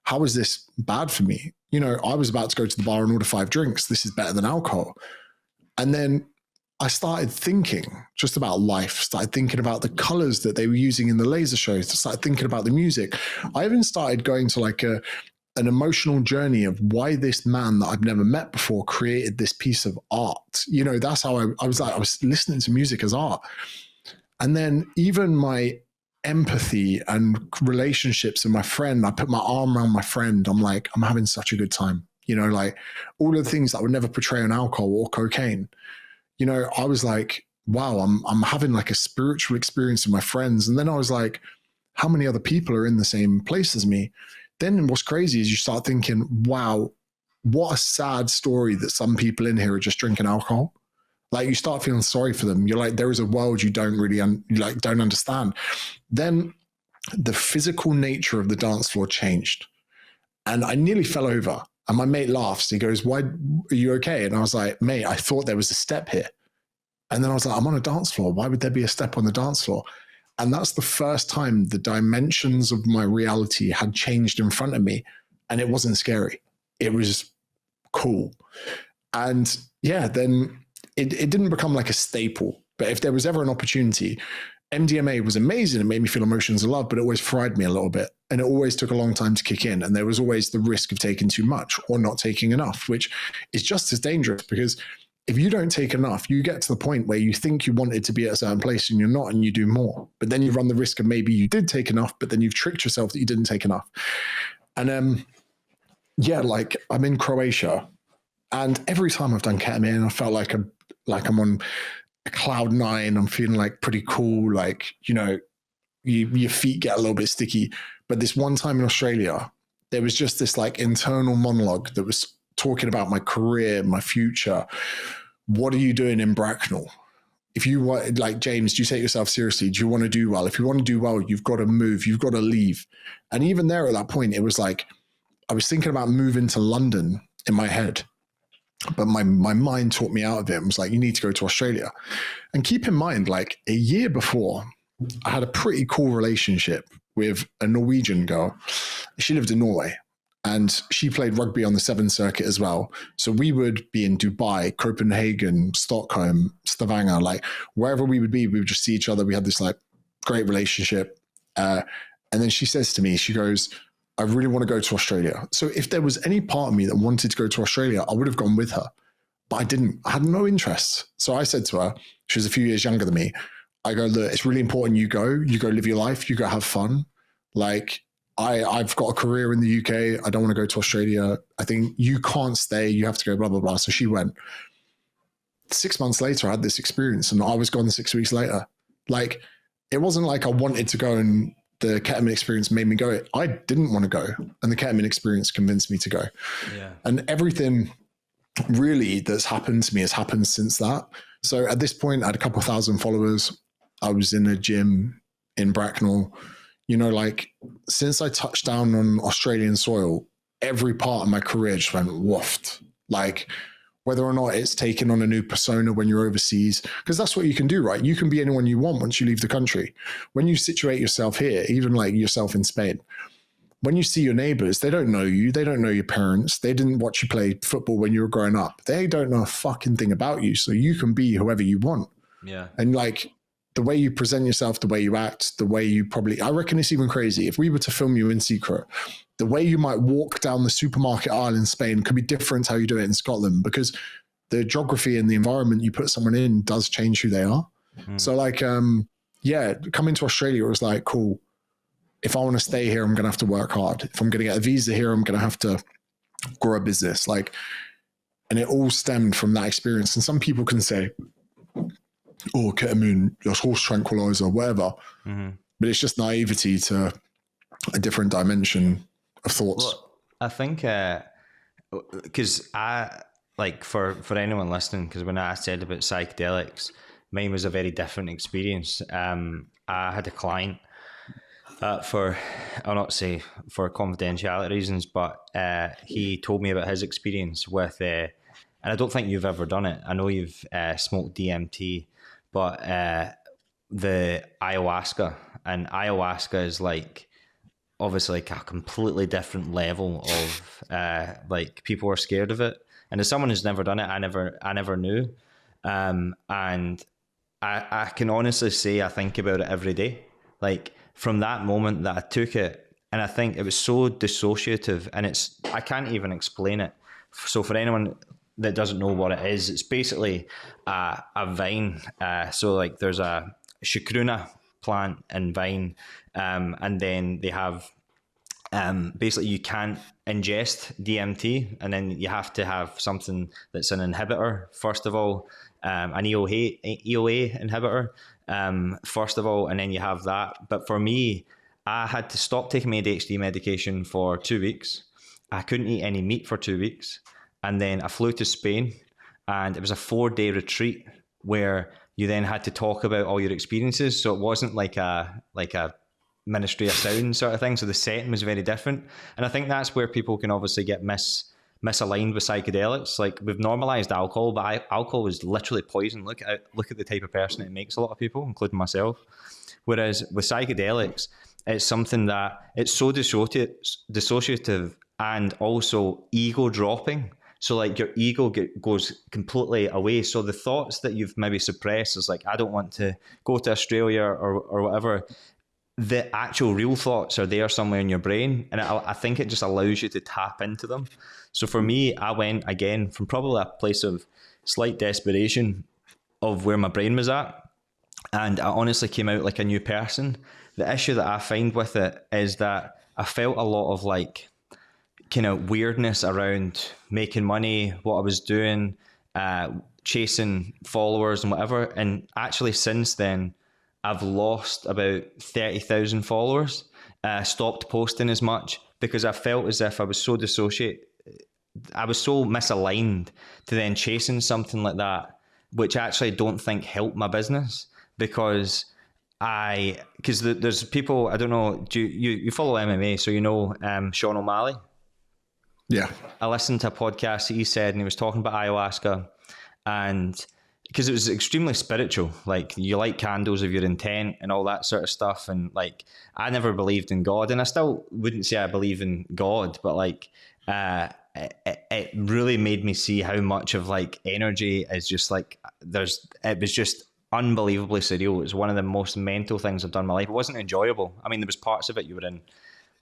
How is this bad for me? You know, I was about to go to the bar and order 5 drinks. This is better than alcohol. And then I started thinking just about life, started thinking about the colors that they were using in the laser shows, started thinking about the music. I even started going to like an emotional journey of why this man that I've never met before created this piece of art. You know, that's how I was like, I was listening to music as art. And then even my empathy and relationships with my friend, I put my arm around my friend. I'm like, I'm having such a good time. You know, like all of the things that I would never portray on alcohol or cocaine. You know, I was like, wow, I'm having like a spiritual experience with my friends. And then I was like, how many other people are in the same place as me? Then what's crazy is you start thinking, wow, what a sad story that some people in here are just drinking alcohol. Like, you start feeling sorry for them. You're like, there is a world you don't really don't understand. Then the physical nature of the dance floor changed. And I nearly fell over. And my mate laughs. He goes, why, are you okay? And I was like, mate, I thought there was a step here. And then I was like, I'm on a dance floor. Why would there be a step on the dance floor? And that's the first time the dimensions of my reality had changed in front of me. And it wasn't scary. It was cool. And yeah, then it didn't become like a staple. But if there was ever an opportunity, MDMA was amazing. It made me feel emotions of love, but it always fried me a little bit. And it always took a long time to kick in. And there was always the risk of taking too much or not taking enough, which is just as dangerous, because if you don't take enough, you get to the point where you think you wanted to be at a certain place and you're not, and you do more. But then you run the risk of maybe you did take enough, but then you've tricked yourself that you didn't take enough. And yeah, like I'm in Croatia, and every time I've done ketamine, I felt like I'm on cloud 9. I'm feeling like pretty cool. Like, you know, your feet get a little bit sticky. But this one time in Australia, there was just this like internal monologue that was talking about my career, my future. What are you doing in Bracknell? If you want, like, James, do you take yourself seriously? Do you want to do well? If you want to do well, you've got to move. You've got to leave. And even there at that point, it was like, I was thinking about moving to London in my head. But my mind talked me out of it and was like, you need to go to Australia. And keep in mind, like a year before, I had a pretty cool relationship with a Norwegian girl. She lived in Norway. and she played rugby on the Seven Circuit as well. So we would be in Dubai, Copenhagen, Stockholm, Stavanger, like wherever we would be, we would just see each other. We had this like great relationship. And then she says to me, she goes, I really want to go to Australia. So if there was any part of me that wanted to go to Australia, I would have gone with her, but I didn't. I had no interest. So I said to her, she was a few years younger than me. I go, look, it's really important you go live your life, you go have fun. Like, I've got a career in the UK. I don't want to go to Australia. I think you can't stay. You have to go, blah, blah, blah. So she went. 6 months later, I had this experience and I was gone 6 weeks later. Like, it wasn't like I wanted to go and the ketamine experience made me go. I didn't want to go. And the ketamine experience convinced me to go. Yeah. And everything really that's happened to me has happened since that. So at this point, I had a couple of thousand followers. I was in a gym in Bracknell. You know, like since I touched down on Australian soil, every part of my career just went woofed. Like whether or not it's taken on a new persona when you're overseas, because that's what you can do, right? You can be anyone you want once you leave the country. When you situate yourself here, even like yourself in Spain, when you see your neighbors, they don't know you. They don't know your parents. They didn't watch you play football when you were growing up. They don't know a fucking thing about you. So you can be whoever you want. Yeah. And like, the way you present yourself, the way you act, the way you probably, I reckon it's even crazy. If we were to film you in secret, the way you might walk down the supermarket aisle in Spain could be different how you do it in Scotland, because the geography and the environment you put someone in does change who they are. Mm. So like, coming to Australia, it was like, cool. If I want to stay here, I'm going to have to work hard. If I'm going to get a visa here, I'm going to have to grow a business. Like, and it all stemmed from that experience. And some people can say, or ketamine, your horse tranquilizer, whatever. Mm-hmm. But it's just naivety to a different dimension of thoughts. Well, I think, because I, like for anyone listening, because when I said about psychedelics, mine was a very different experience. I had a client I'll not say for confidentiality reasons, but he told me about his experience with, and I don't think you've ever done it. I know you've smoked DMT, but the ayahuasca, and ayahuasca is like obviously like a completely different level of like people are scared of it. And as someone who's never done it, I never knew. And I can honestly say I think about it every day. Like from that moment that I took it, and I think it was so dissociative, and I can't even explain it. So for anyone that doesn't know what it is, it's basically a vine. So like there's a chacruna plant and vine, and then they have basically you can't ingest DMT, and then you have to have something that's an inhibitor first of all, an EOA inhibitor first of all, and then you have that. But for me, I had to stop taking my ADHD medication for 2 weeks. I couldn't eat any meat for 2 weeks. And then I flew to Spain, and it was a 4-day retreat where you then had to talk about all your experiences. So it wasn't like a Ministry of Sound sort of thing. So the setting was very different. And I think that's where people can obviously get misaligned with psychedelics. Like we've normalized alcohol, but alcohol is literally poison. Look at the type of person it makes a lot of people, including myself. Whereas with psychedelics, it's something that it's so dissociative and also ego dropping. So like your ego goes completely away. So the thoughts that you've maybe suppressed is like, I don't want to go to Australia or whatever. The actual real thoughts are there somewhere in your brain. And I think it just allows you to tap into them. So for me, I went again from probably a place of slight desperation of where my brain was at. And I honestly came out like a new person. The issue that I find with it is that I felt a lot of like, kind of weirdness around making money, what I was doing, chasing followers and whatever. And actually since then, I've lost about 30,000 followers, stopped posting as much because I felt as if I was so dissociated. I was so misaligned to then chasing something like that, which I actually don't think helped my business because there's people, I don't know, do you follow MMA, so you know Sean O'Malley? Yeah. I listened to a podcast that he said, and he was talking about ayahuasca, and because it was extremely spiritual. Like, you light candles of your intent and all that sort of stuff. And like, I never believed in God, and I still wouldn't say I believe in God, but like, it really made me see how much of like energy is just like, it was just unbelievably surreal. It was one of the most mental things I've done in my life. It wasn't enjoyable. I mean, there was parts of it you were in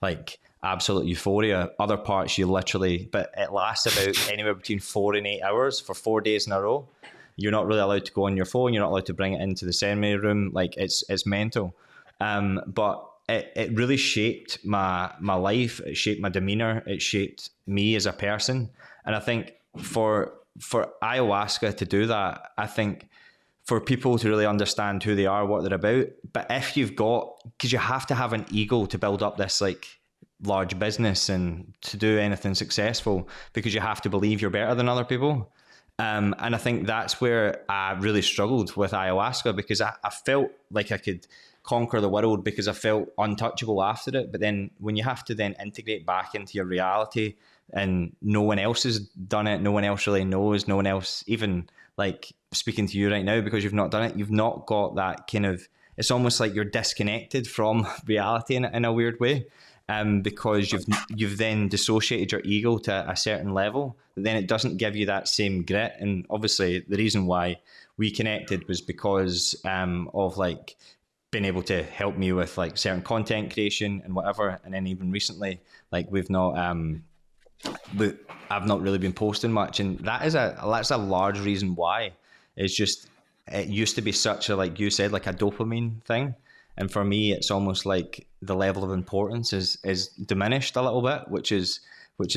like absolute euphoria, other parts you literally, but it lasts about anywhere between 4 and 8 hours for 4 days in a row. You're not really allowed to go on your phone. You're not allowed to bring it into the ceremony room. Like, it's mental. But it really shaped my life. It shaped my demeanor. It shaped me as a person. And I think for ayahuasca to do that, I think for people to really understand who they are, what they're about. But if you've got, because you have to have an ego to build up this like large business and to do anything successful, because you have to believe you're better than other people. And I think that's where I really struggled with ayahuasca, because I felt like I could conquer the world because I felt untouchable after it. But then when you have to then integrate back into your reality and no one else has done it, no one else really knows, no one else even like speaking to you right now, because you've not done it, you've not got that kind of, it's almost like you're disconnected from reality in a weird way. Because you've then dissociated your ego to a certain level, then it doesn't give you that same grit. And obviously the reason why we connected was because of like being able to help me with like certain content creation and whatever. And then even recently, like I've not really been posting much, and that's a large reason why. It's just, it used to be such a, like you said, like a dopamine thing. And for me, it's almost like the level of importance is diminished a little bit, which is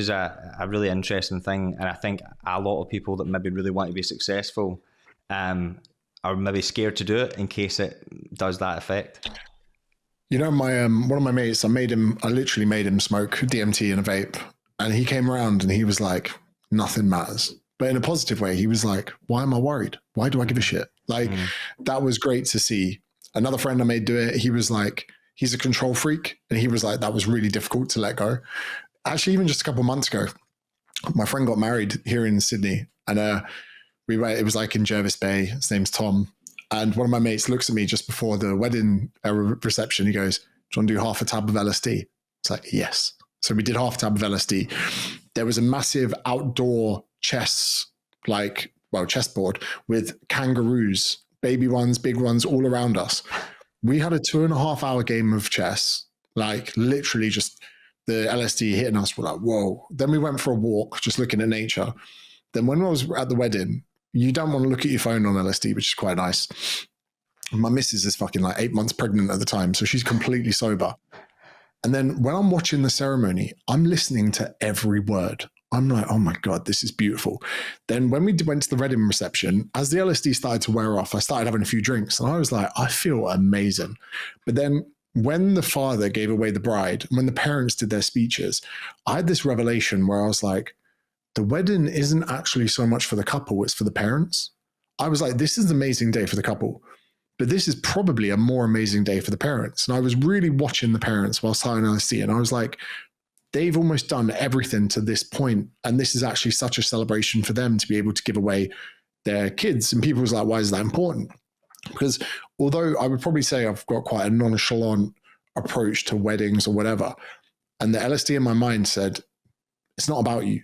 a really interesting thing. And I think a lot of people that maybe really want to be successful are maybe scared to do it in case it does that effect. You know, my one of my mates, I literally made him smoke DMT in a vape, and he came around and he was like, nothing matters. But in a positive way, he was like, why am I worried? Why do I give a shit? Like, that was great to see. Another friend I made do it. He was like, he's a control freak. And he was like, that was really difficult to let go. Actually, even just a couple of months ago, my friend got married here in Sydney. And it was like in Jervis Bay. His name's Tom. And one of my mates looks at me just before the wedding reception. He goes, do you want to do half a tab of LSD? It's like, yes. So we did half a tab of LSD. There was a massive outdoor chessboard with kangaroos, baby ones, big ones, all around us. We had a 2.5 hour game of chess, like literally just the LSD hitting us. We're like, whoa. Then we went for a walk, just looking at nature. Then when I was at the wedding, you don't want to look at your phone on LSD, which is quite nice. My missus is fucking like 8 months pregnant at the time, so she's completely sober. And then when I'm watching the ceremony, I'm listening to every word. I'm like, oh my God, this is beautiful. Then when we went to the wedding reception, as the LSD started to wear off, I started having a few drinks and I was like, I feel amazing. But then when the father gave away the bride, when the parents did their speeches, I had this revelation where I was like, the wedding isn't actually so much for the couple, it's for the parents. I was like, this is an amazing day for the couple, but this is probably a more amazing day for the parents. And I was really watching the parents whilst having LSD, and I was like, they've almost done everything to this point, and this is actually such a celebration for them to be able to give away their kids. And people was like, why is that important? Because although I would probably say I've got quite a nonchalant approach to weddings or whatever, and the LSD in my mind said, it's not about you.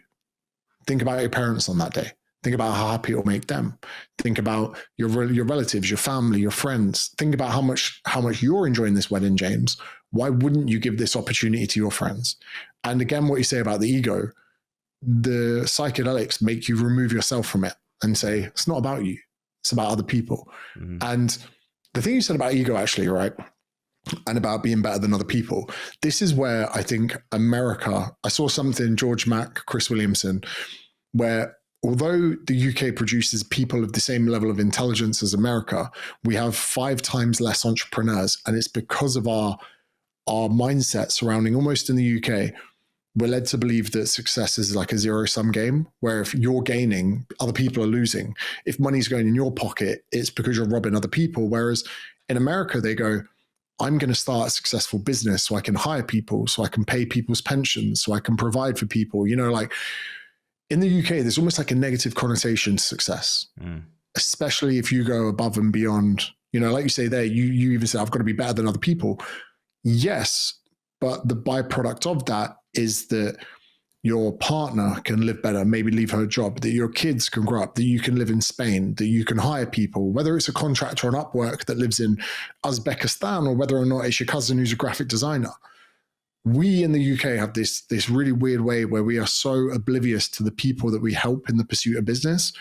Think about your parents on that day. Think about how happy it'll make them. Think about your relatives, your family, your friends. Think about how much you're enjoying this wedding, James. Why wouldn't you give this opportunity to your friends? And again, what you say about the ego, the psychedelics make you remove yourself from it and say, it's not about you. It's about other people. Mm-hmm. And the thing you said about ego, actually, right? And about being better than other people. This is where I think America, I saw something, George Mack, Chris Williamson, where although the UK produces people of the same level of intelligence as America, we have 5 times less entrepreneurs. And it's because of our mindset surrounding, almost in the UK, we're led to believe that success is like a zero-sum game, where if you're gaining, other people are losing. If money's going in your pocket, it's because you're robbing other people. Whereas in America, they go, I'm going to start a successful business so I can hire people, so I can pay people's pensions, so I can provide for people. You know, like in the UK, there's almost like a negative connotation to success. Mm. especially if you go above and beyond. You know, like you say there, you even say, I've got to be better than other people. Yes, but the byproduct of that is that your partner can live better, maybe leave her job, that your kids can grow up, that you can live in Spain, that you can hire people, whether it's a contractor on Upwork that lives in Uzbekistan or whether or not it's your cousin who's a graphic designer. We in the UK have this really weird way where we are so oblivious to the people that we help in the pursuit of business,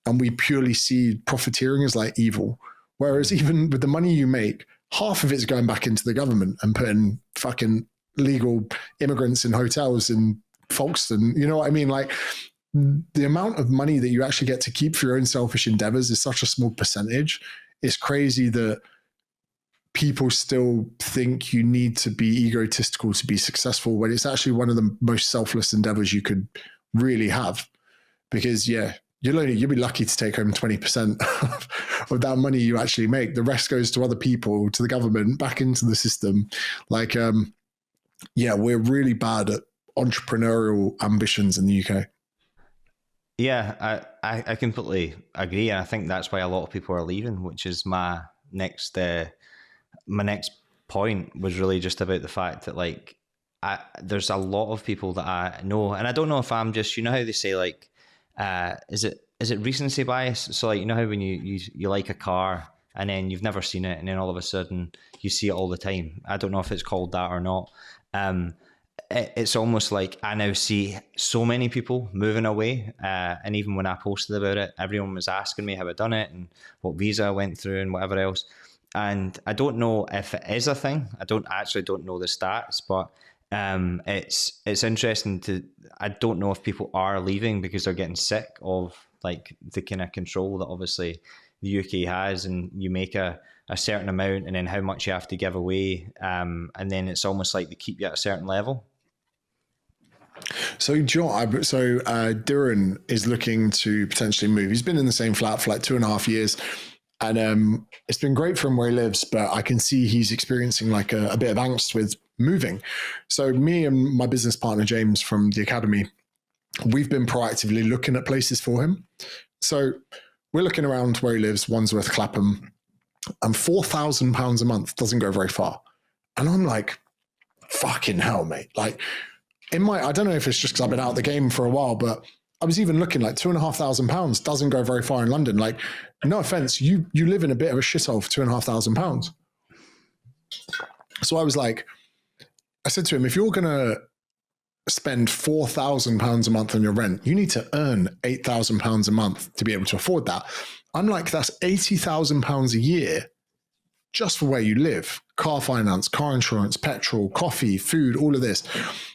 and we purely see profiteering as like evil. Whereas even with the money you make, half of it's going back into the government and putting fucking legal immigrants in hotels in Folkestone. You know what I mean? Like, the amount of money that you actually get to keep for your own selfish endeavors is such a small percentage. It's crazy that people still think you need to be egotistical to be successful when it's actually one of the most selfless endeavors you could really have. Because you'll be lucky to take home 20% of that money you actually make. The rest goes to other people, to the government, back into the system. Like, we're really bad at entrepreneurial ambitions in the UK. Yeah, I completely agree. And I think that's why a lot of people are leaving, which is my next point was really just about the fact that, like, there's a lot of people that I know, and I don't know if I'm just, you know how they say, like, is it recency bias? So, like, you know how when you like a car and then you've never seen it and then all of a sudden you see it all the time. I don't know if it's called that or not. It's almost like I now see so many people moving away. And even when I posted about it, everyone was asking me how I done it and what visa I went through and whatever else. And I don't know if it is a thing. I don't know the stats, but it's interesting I don't know if people are leaving because they're getting sick of, like, the kind of control that obviously the UK has, and you make a certain amount and then how much you have to give away. And then it's almost like they keep you at a certain level. So, Duran is looking to potentially move. He's been in the same flat for like 2.5 years. And it's been great for him where he lives, but I can see he's experiencing like a bit of angst with moving. So me and my business partner, James, from the academy, we've been proactively looking at places for him. So we're looking around where he lives, Wandsworth, Clapham, and £4,000 a month doesn't go very far. And I'm like, fucking hell, mate. Like, I don't know if it's just because I've been out of the game for a while, but I was even looking like £2,500 doesn't go very far in London. Like, no offense, you live in a bit of a shithole for £2,500. So I was like, I said to him, if you're going to spend £4,000 a month on your rent, you need to earn £8,000 a month to be able to afford that. I'm like, that's £80,000 a year just for where you live. Car finance, car insurance, petrol, coffee, food, all of this.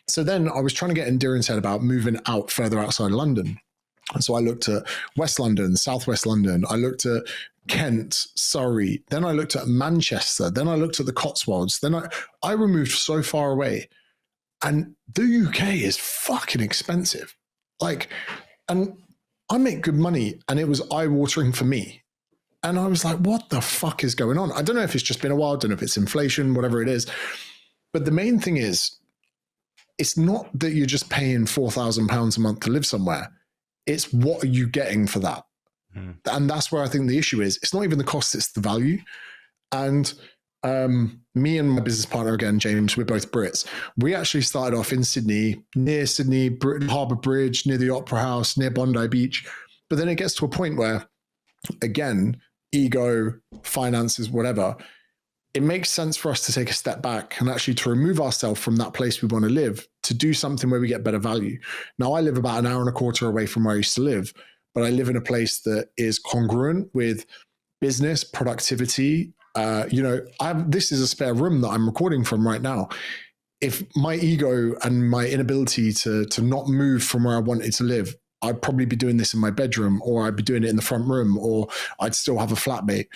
So then I was trying to get in Duran's head about moving out further outside London. And so I looked at West London, Southwest London. I looked at Kent, Surrey. Then I looked at Manchester. Then I looked at the Cotswolds. Then I removed so far away. And the UK is fucking expensive. Like, and I make good money, and it was eye-watering for me. And I was like, what the fuck is going on? I don't know if it's just been a while. I don't know if it's inflation, whatever it is. But the main thing is, it's not that you're just paying £4,000 a month to live somewhere. It's what are you getting for that? And that's where I think the issue is. It's not even the cost, it's the value. And me and my business partner, again, James, we're both Brits. We actually started off in Sydney, near Sydney, Harbour Bridge, near the Opera House, near Bondi Beach. But then it gets to a point where, again, ego, finances, whatever, it makes sense for us to take a step back and actually to remove ourselves from that place we want to live to do something where we get better value. Now, I live about 1.25 hours away from where I used to live, but I live in a place that is congruent with business, productivity. This is a spare room that I'm recording from right now. If my ego and my inability to not move from where I wanted to live, I'd probably be doing this in my bedroom, or I'd be doing it in the front room, or I'd still have a flatmate.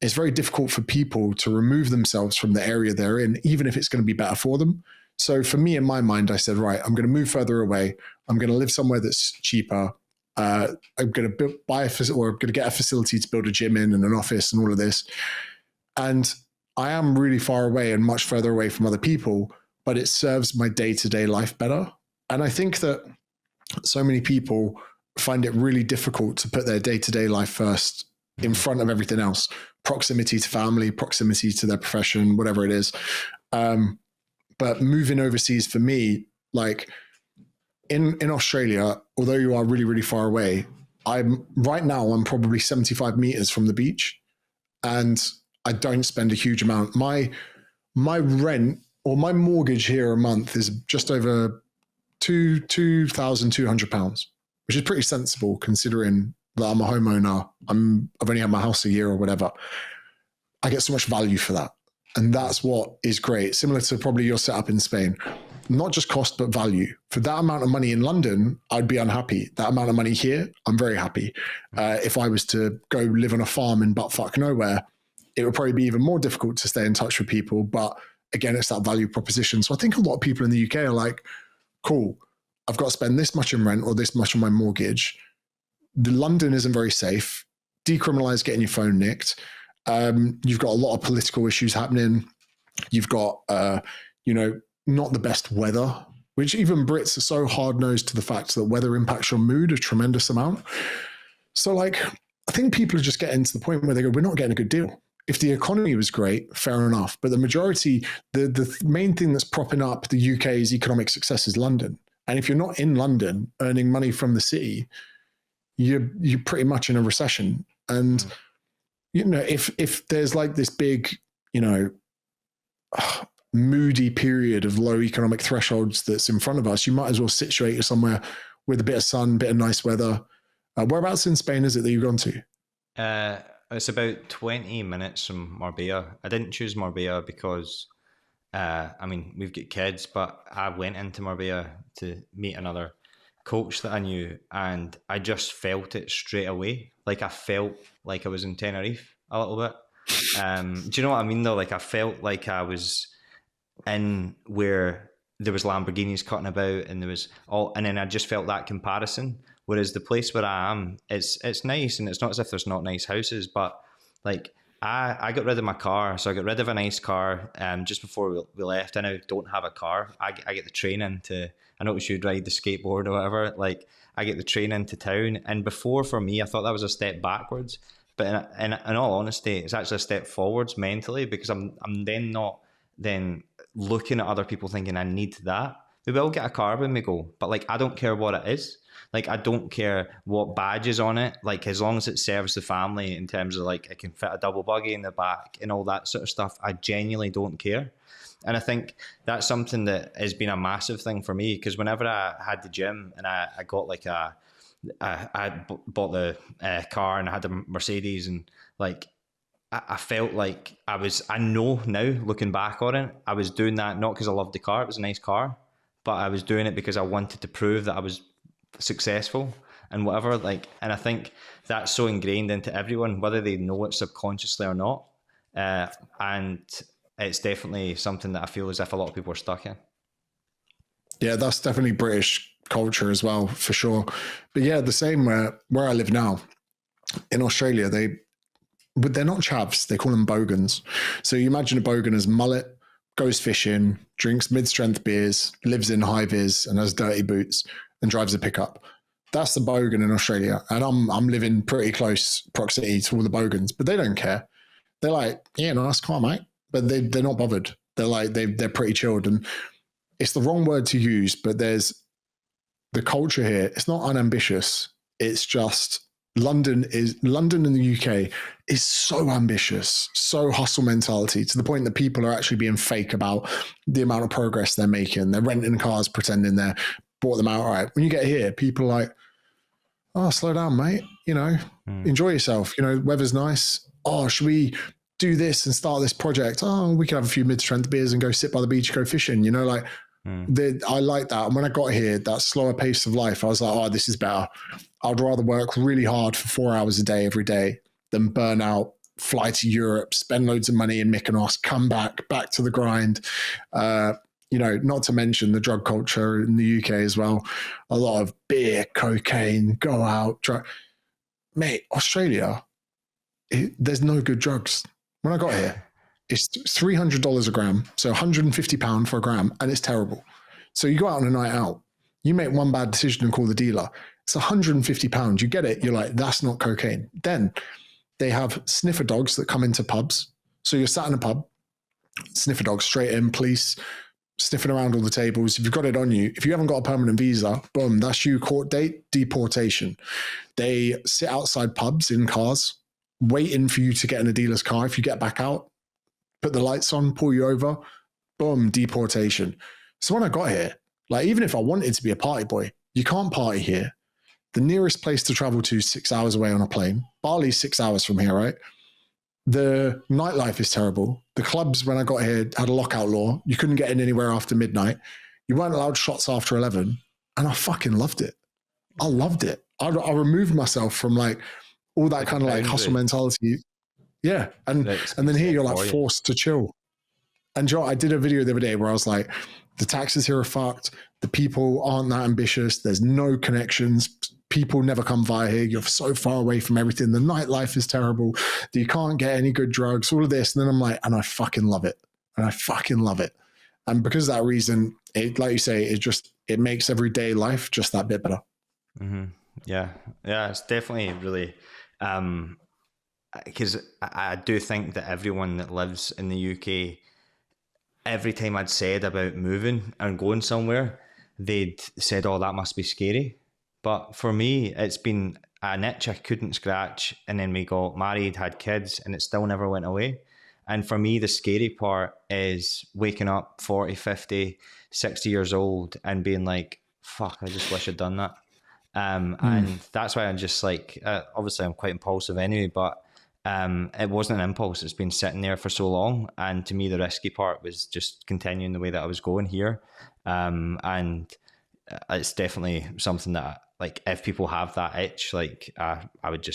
It's very difficult for people to remove themselves from the area they're in, even if it's going to be better for them. So for me, in my mind, I said, right, I'm going to move further away. I'm going to live somewhere that's cheaper. I'm going to buy I'm going to get a facility to build a gym in and an office and all of this. And I am really far away and much further away from other people, but it serves my day-to-day life better. And I think that so many people find it really difficult to put their day-to-day life first in front of everything else. Proximity to family, proximity to their profession, whatever it is. But moving overseas for me, like in Australia, although you are really, really far away, I'm probably 75 meters from the beach, and I don't spend a huge amount. My rent or my mortgage here a month is just over £2,200, which is pretty sensible considering that I'm a homeowner. I've only had my house a year or whatever. I get so much value for that. And that's what is great. Similar to probably your setup in Spain, not just cost, but value. For that amount of money in London, I'd be unhappy. That amount of money here, I'm very happy. If I was to go live on a farm in buttfuck nowhere, it would probably be even more difficult to stay in touch with people. But again, it's that value proposition. So I think a lot of people in the UK are like, cool, I've got to spend this much in rent or this much on my mortgage. The London isn't very safe. Decriminalize getting your phone nicked. You've got a lot of political issues happening. You've got, not the best weather, which even Brits are so hard-nosed to the fact that weather impacts your mood a tremendous amount. So like, I think people are just getting to the point where they go, we're not getting a good deal. If the economy was great, fair enough. But the majority, the main thing that's propping up the UK's economic success is London. And if you're not in London earning money from the city, you're pretty much in a recession. And if there's like this big, moody period of low economic thresholds that's in front of us, you might as well situate you somewhere with a bit of sun, bit of nice weather. Whereabouts in Spain is it that you've gone to? It's about 20 minutes from Marbella. I didn't choose Marbella because, we've got kids, but I went into Marbella to meet another coach that I knew, and I just felt it straight away. Like I felt like I was in Tenerife a little bit. Do you know what I mean though? Like I felt like I was in where there was Lamborghinis cutting about, and there was and then I just felt that comparison. Whereas the place where I am, it's nice, and it's not as if there's not nice houses, but like I got rid of my car, so I got rid of a nice car just before we left. I now don't have a car. I get the train into. I know we should ride the skateboard or whatever. Like I get the train into town, and before for me, I thought that was a step backwards. But in all honesty, it's actually a step forwards mentally, because I'm then not looking at other people thinking I need that. We will get a car when we go, but like I don't care what it is. Like I don't care what badge is on it. Like as long as it serves the family in terms of like it can fit a double buggy in the back and all that sort of stuff, I genuinely don't care. And I think that's something that has been a massive thing for me, because whenever I had the gym and I got like I bought the car and I had the Mercedes, and like I felt like I know now looking back on it, I was doing that not because I loved the car, it was a nice car, but I was doing it because I wanted to prove that I was successful and whatever. Like, and I think that's so ingrained into everyone, whether they know it subconsciously or not. And it's definitely something that I feel as if a lot of people are stuck in. Yeah, that's definitely British culture as well, for sure. But yeah, the same where I live now in Australia, but they're not chavs, they call them bogans. So you imagine a bogan as mullet, goes fishing, drinks mid-strength beers, lives in high vis and has dirty boots and drives a pickup. That's the bogan in Australia. And I'm living pretty close proximity to all the bogans, but they don't care. They're like, yeah, nice car, mate. But they're not bothered. They're like, they're pretty chilled. And it's the wrong word to use, but there's the culture here. It's not unambitious. It's just London in the UK is so ambitious, so hustle mentality, to the point that people are actually being fake about the amount of progress they're making. They're renting cars, pretending they're bought them outright. When you get here, people are like, oh, slow down, mate. Enjoy yourself. Weather's nice. Oh, should we do this and start this project? Oh, we can have a few mid-strength beers and go sit by the beach, go fishing. I like that. And when I got here, that slower pace of life, I was like, oh, this is better. I'd rather work really hard for 4 hours a day every day than burn out, fly to Europe, spend loads of money in Mykonos, come back to the grind. Not to mention the drug culture in the UK as well. A lot of beer, cocaine, go out, drug. Mate, Australia, there's no good drugs. When I got here, it's $300 a gram, so £150 for a gram, and it's terrible. So you go out on a night out, you make one bad decision and call the dealer, It's £150. You get it. You're like, that's not cocaine. Then they have sniffer dogs that come into pubs. So you're sat in a pub, sniffer dogs straight in, police sniffing around all the tables. If you've got it on you, if you haven't got a permanent visa, boom, that's you, court date, deportation. They sit outside pubs in cars, waiting for you to get in a dealer's car. If you get back out, put the lights on, pull you over, boom, deportation. So when I got here, like, even if I wanted to be a party boy, you can't party here. The nearest place to travel to is 6 hours away on a plane. Bali's 6 hours from here, right? The nightlife is terrible. The clubs, when I got here, had a lockout law. You couldn't get in anywhere after midnight. You weren't allowed shots after 11. And I fucking loved it. I loved it. I removed myself from like all that kind of like hustle mentality. Yeah. And then here you're like forced to chill. And Joe, I did a video the other day where I was like, the taxes here are fucked. The people aren't that ambitious. There's no connections. People never come via here. You're so far away from everything. The nightlife is terrible. You can't get any good drugs, all of this. And then I'm like, and I fucking love it. And I fucking love it. And because of that reason, it, like you say, it makes everyday life just that bit better. Mm-hmm. Yeah. Yeah. It's definitely really, because I do think that everyone that lives in the UK, every time I'd said about moving and going somewhere, they'd said, oh, that must be scary. But for me, it's been an itch I couldn't scratch. And then we got married, had kids, and it still never went away. And for me, the scary part is waking up 40, 50, 60 years old and being like, fuck, I just wish I'd done that. And that's why I'm just like, obviously I'm quite impulsive anyway, but it wasn't an impulse. It's been sitting there for so long. And to me, the risky part was just continuing the way that I was going here. And it's definitely something that, like, if people have that itch, like, I would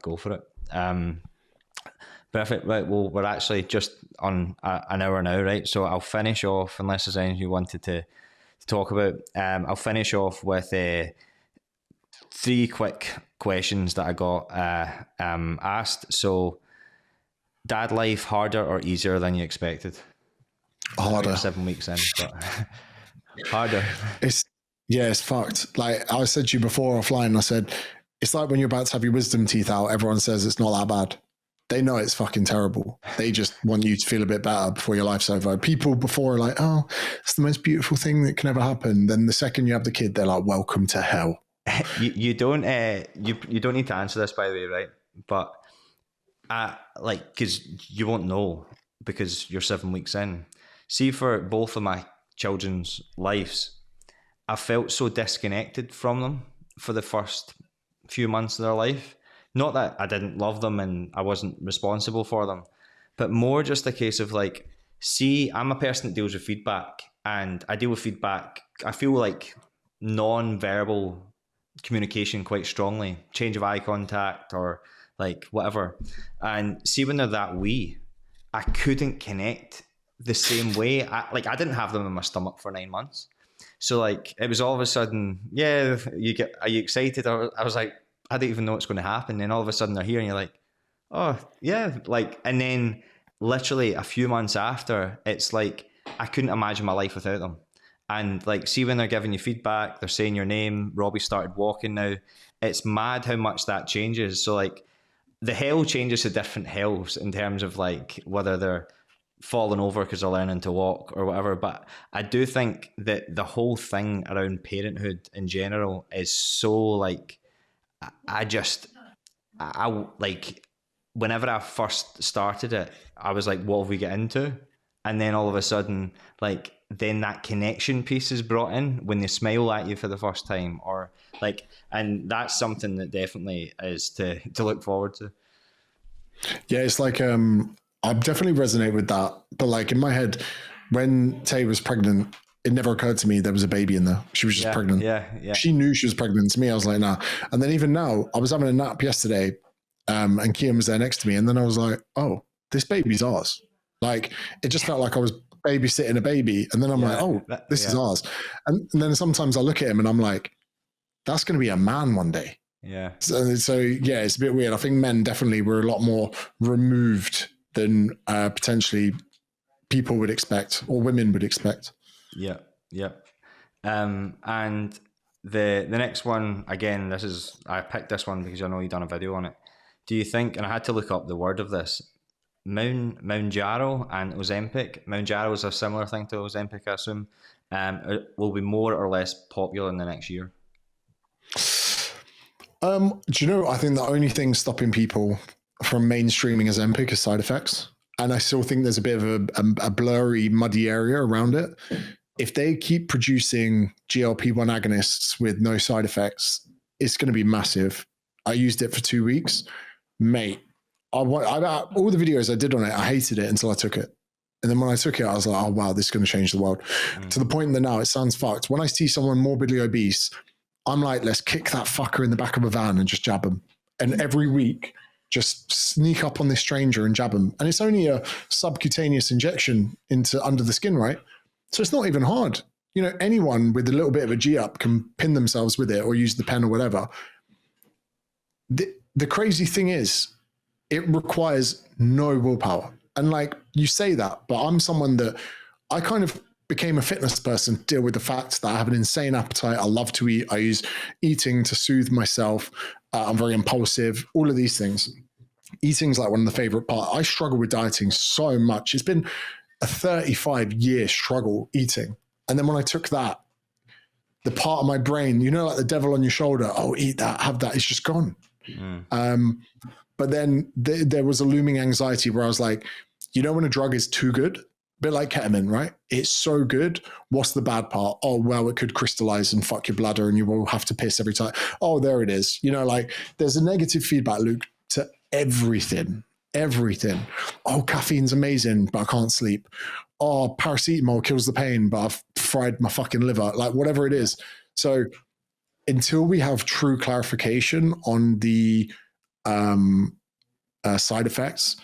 go for it. Perfect. Right. Well, we're actually just on an hour now, right? So I'll finish off, unless there's anything you wanted to talk about. I'll finish off with 3 quick questions that I got asked. So, dad life harder or easier than you expected? Harder. 7 weeks in, but harder. It's fucked. Like I said to you before offline, I said, it's like when you're about to have your wisdom teeth out, everyone says it's not that bad. They know it's fucking terrible. They just want you to feel a bit better before your life's over. People before are like, oh, it's the most beautiful thing that can ever happen. Then the second you have the kid, they're like, welcome to hell. You don't you don't need to answer this, by the way, right? But like, because you won't know because you're 7 weeks in. See, for both of my children's lives, I felt so disconnected from them for the first few months of their life. Not that I didn't love them and I wasn't responsible for them, but more just a case of like, see, I'm a person that deals with feedback, and I deal with feedback. I feel like non-verbal communication quite strongly, change of eye contact or like whatever. And see, when they're that wee, I couldn't connect the same way. I didn't have them in my stomach for 9 months. So like, it was all of a sudden, yeah, are you excited? I was like, I don't even know what's going to happen. And all of a sudden they're here and you're like, oh yeah. Like, and then literally a few months after, it's like, I couldn't imagine my life without them. And like, see, when they're giving you feedback, they're saying your name. Robbie started walking now. It's mad how much that changes. So like, the hell changes to different hells in terms of like whether they're falling over because they're learning to walk or whatever. But I do think that the whole thing around parenthood in general is so like, I like, whenever I first started it, I was like, what have we get into? And then all of a sudden, like, then that connection piece is brought in when they smile at you for the first time, or like, and that's something that definitely is to look forward to. Yeah, it's like, I definitely resonate with that. But like in my head, when Tay was pregnant, it never occurred to me there was a baby in there. She was just pregnant. Yeah. She knew she was pregnant. To me, I was like, nah. And then even now, I was having a nap yesterday, and Kian was there next to me. And then I was like, oh, this baby's ours. Like, it just felt like I was babysitting a baby. And then I'm like, oh, this is ours. And then sometimes I look at him and I'm like, that's going to be a man one day. Yeah. So yeah, it's a bit weird. I think men definitely were a lot more removed than potentially people would expect or women would expect. Yeah. And The next one, again, I picked this one because I know you've done a video on it. Do you think, and I had to look up the word of this, Mounjaro and Ozempic. Mounjaro is a similar thing to Ozempic, I assume. Will be more or less popular in the next year? Do you know, I think the only thing stopping people from mainstreaming Ozempic is side effects. And I still think there's a bit of a blurry, muddy area around it. If they keep producing GLP-1 agonists with no side effects, it's going to be massive. I used it for 2 weeks. Mate, all the videos I did on it, I hated it until I took it. And then when I took it, I was like, oh, wow, this is going to change the world. To the point that now it sounds fucked. When I see someone morbidly obese, I'm like, let's kick that fucker in the back of a van and just jab him. And every week, just sneak up on this stranger and jab him. And it's only a subcutaneous injection into under the skin, right? So it's not even hard. You know, anyone with a little bit of a G up can pin themselves with it or use the pen or whatever. The crazy thing is, it requires no willpower. And like, you say that, but I'm someone that I kind of became a fitness person to deal with the fact that I have an insane appetite. I love to eat. I use eating to soothe myself. I'm very impulsive, all of these things. Eating's like one of the favorite parts. I struggle with dieting so much. It's been a 35-year struggle eating. And then when I took that, the part of my brain, you know, like the devil on your shoulder, oh, eat that, have that, it's just gone. But then there was a looming anxiety where I was like, you know, when a drug is too good, a bit like ketamine, right? It's so good. What's the bad part? Oh, well, it could crystallize and fuck your bladder and you will have to piss every time. Oh, there it is. You know, like there's a negative feedback loop to everything. Oh, caffeine's amazing, but I can't sleep. Oh, paracetamol kills the pain, but I've fried my fucking liver. Like whatever it is. So until we have true clarification on the side effects,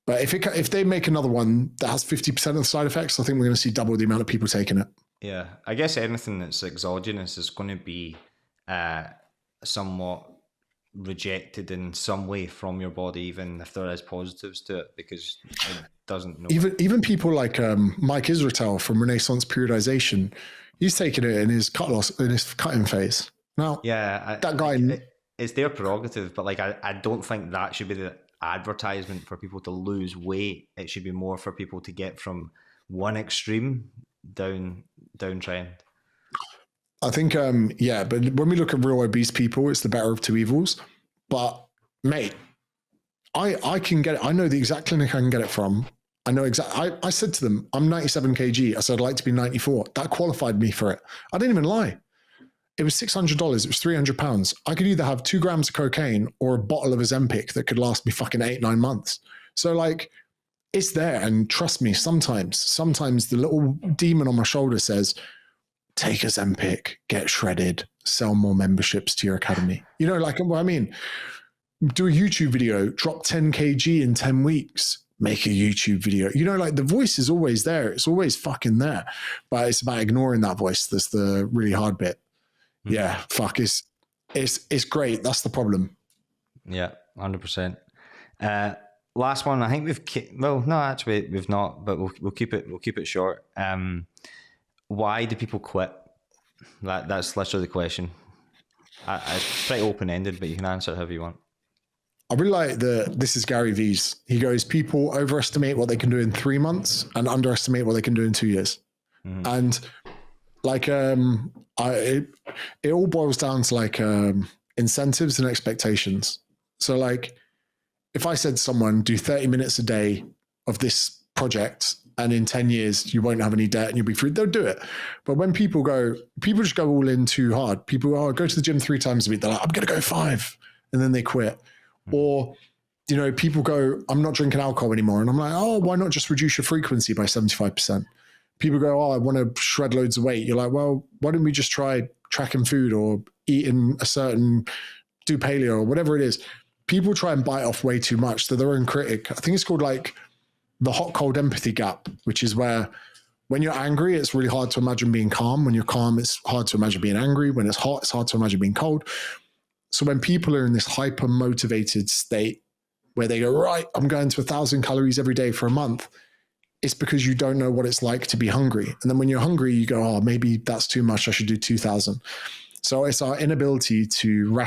but if they make another one that has 50% of the side effects, I think we're going to see double the amount of people taking it. Yeah, I guess anything that's exogenous is going to be somewhat rejected in some way from your body, even if there is positives to it, because it doesn't know. Even people like Mike Israetel from Renaissance Periodization, he's taking it in his cutting phase. Now, yeah, that guy. It's their prerogative, but like I don't think that should be the advertisement for people to lose weight. It should be more for people to get from one extreme downtrend. I think, yeah, but when we look at real obese people, it's the better of two evils. But mate, I can get it. I know the exact clinic I can get it from. I know exactly. I said to them, I'm 97 kg. I said, I'd like to be 94. That qualified me for it. I didn't even lie. It was $600. It was £300. I could either have 2 grams of cocaine or a bottle of Ozempic that could last me fucking 8-9 months. So like, it's there. And trust me, sometimes the little demon on my shoulder says, take Ozempic, get shredded, sell more memberships to your academy. You know, like what I mean, do a YouTube video, drop 10 kg in 10 weeks, make a YouTube video. You know, like the voice is always there. It's always fucking there. But it's about ignoring that voice. That's the really hard bit. Yeah, fuck, it's great. That's the problem. Yeah, 100%. Last one, I think we've not, but we'll keep it short. Why do people quit? That's literally the question. It's pretty open ended, but you can answer it however you want. I really like this is Gary V's. He goes, people overestimate what they can do in 3 months and underestimate what they can do in 2 years. Mm-hmm. And like, it all boils down to like incentives and expectations. So like, if I said to someone, do 30 minutes a day of this project, and in 10 years, you won't have any debt and you'll be free, they'll do it. But when people just go all in too hard. People, go to the gym 3 times a week. They're like, I'm going to go 5. And then they quit. Mm-hmm. Or, you know, people go, I'm not drinking alcohol anymore. And I'm like, oh, why not just reduce your frequency by 75%? People go, oh, I want to shred loads of weight. You're like, well, why don't we just try tracking food or eating do paleo or whatever it is. People try and bite off way too much. They're their own critic. I think it's called like the hot cold empathy gap, which is where when you're angry, it's really hard to imagine being calm. When you're calm, it's hard to imagine being angry. When it's hot, it's hard to imagine being cold. So when people are in this hyper motivated state where they go, right, I'm going to 1,000 calories every day for a month, it's because you don't know what it's like to be hungry. And then when you're hungry, you go, oh, maybe that's too much. I should do 2,000. So it's our inability to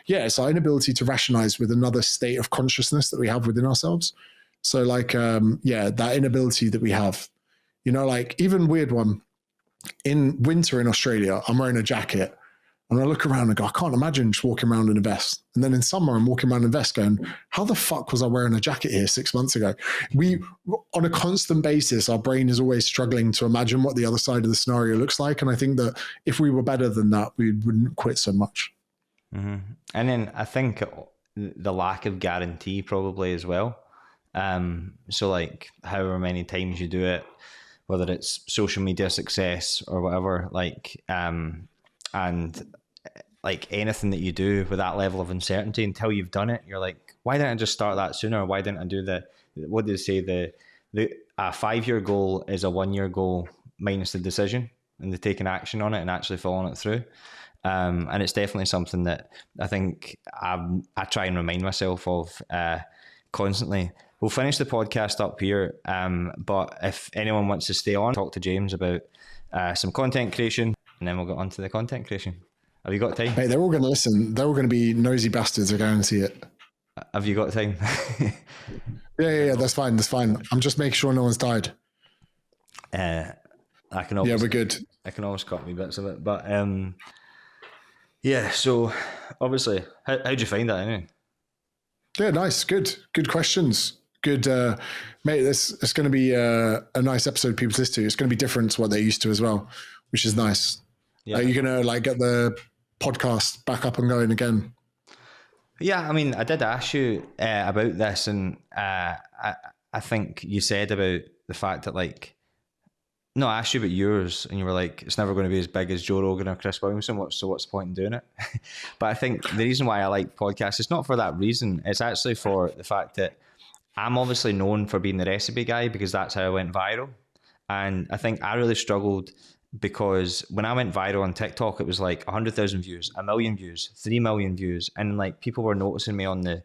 it's our inability to rationalize with another state of consciousness that we have within ourselves. So like, that inability that we have, like even weird one, in winter in Australia, I'm wearing a jacket and I look around and go, I can't imagine just walking around in a vest. And then in summer, I'm walking around in a vest going, how the fuck was I wearing a jacket here 6 months ago? We, on a constant basis, our brain is always struggling to imagine what the other side of the scenario looks like. And I think that if we were better than that, we wouldn't quit so much. Mm-hmm. And then I think the lack of guarantee probably as well. So like however many times you do it, whether it's social media success or whatever, like, and like anything that you do with that level of uncertainty, until you've done it, you're like, why didn't I just start that sooner? Why didn't I do what did they say? A 5-year goal is a 1-year goal minus the decision and the taking action on it and actually following it through. And it's definitely something that I think I try and remind myself of constantly. We'll finish the podcast up here, but if anyone wants to stay on, talk to James about some content creation, and then we'll get on to the content creation. Have you got time? Hey, they're all going to listen. They're all going to be nosy bastards, I guarantee it. Have you got time? Yeah, that's fine. I'm just making sure no one's died. I can always, we're good. I can always cut me bits of it. But so obviously, how'd you find that anyway? Yeah, nice. Good questions. Good, mate. It's going to be a nice episode people to listen to. It's going to be different to what they're used to as well, which is nice. Yeah. Are you going to get the podcast back up and going again? Yeah, I mean, I did ask you about this, and I think you said about the fact that I asked you about yours, and you were like, it's never going to be as big as Joe Rogan or Chris Williamson. So what's the point in doing it? But I think the reason why I like podcasts, it's not for that reason. It's actually for the fact that I'm obviously known for being the recipe guy because that's how I went viral. And I think I really struggled because when I went viral on TikTok, it was like 100,000 views, 1 million views, 3 million views. And people were noticing me on the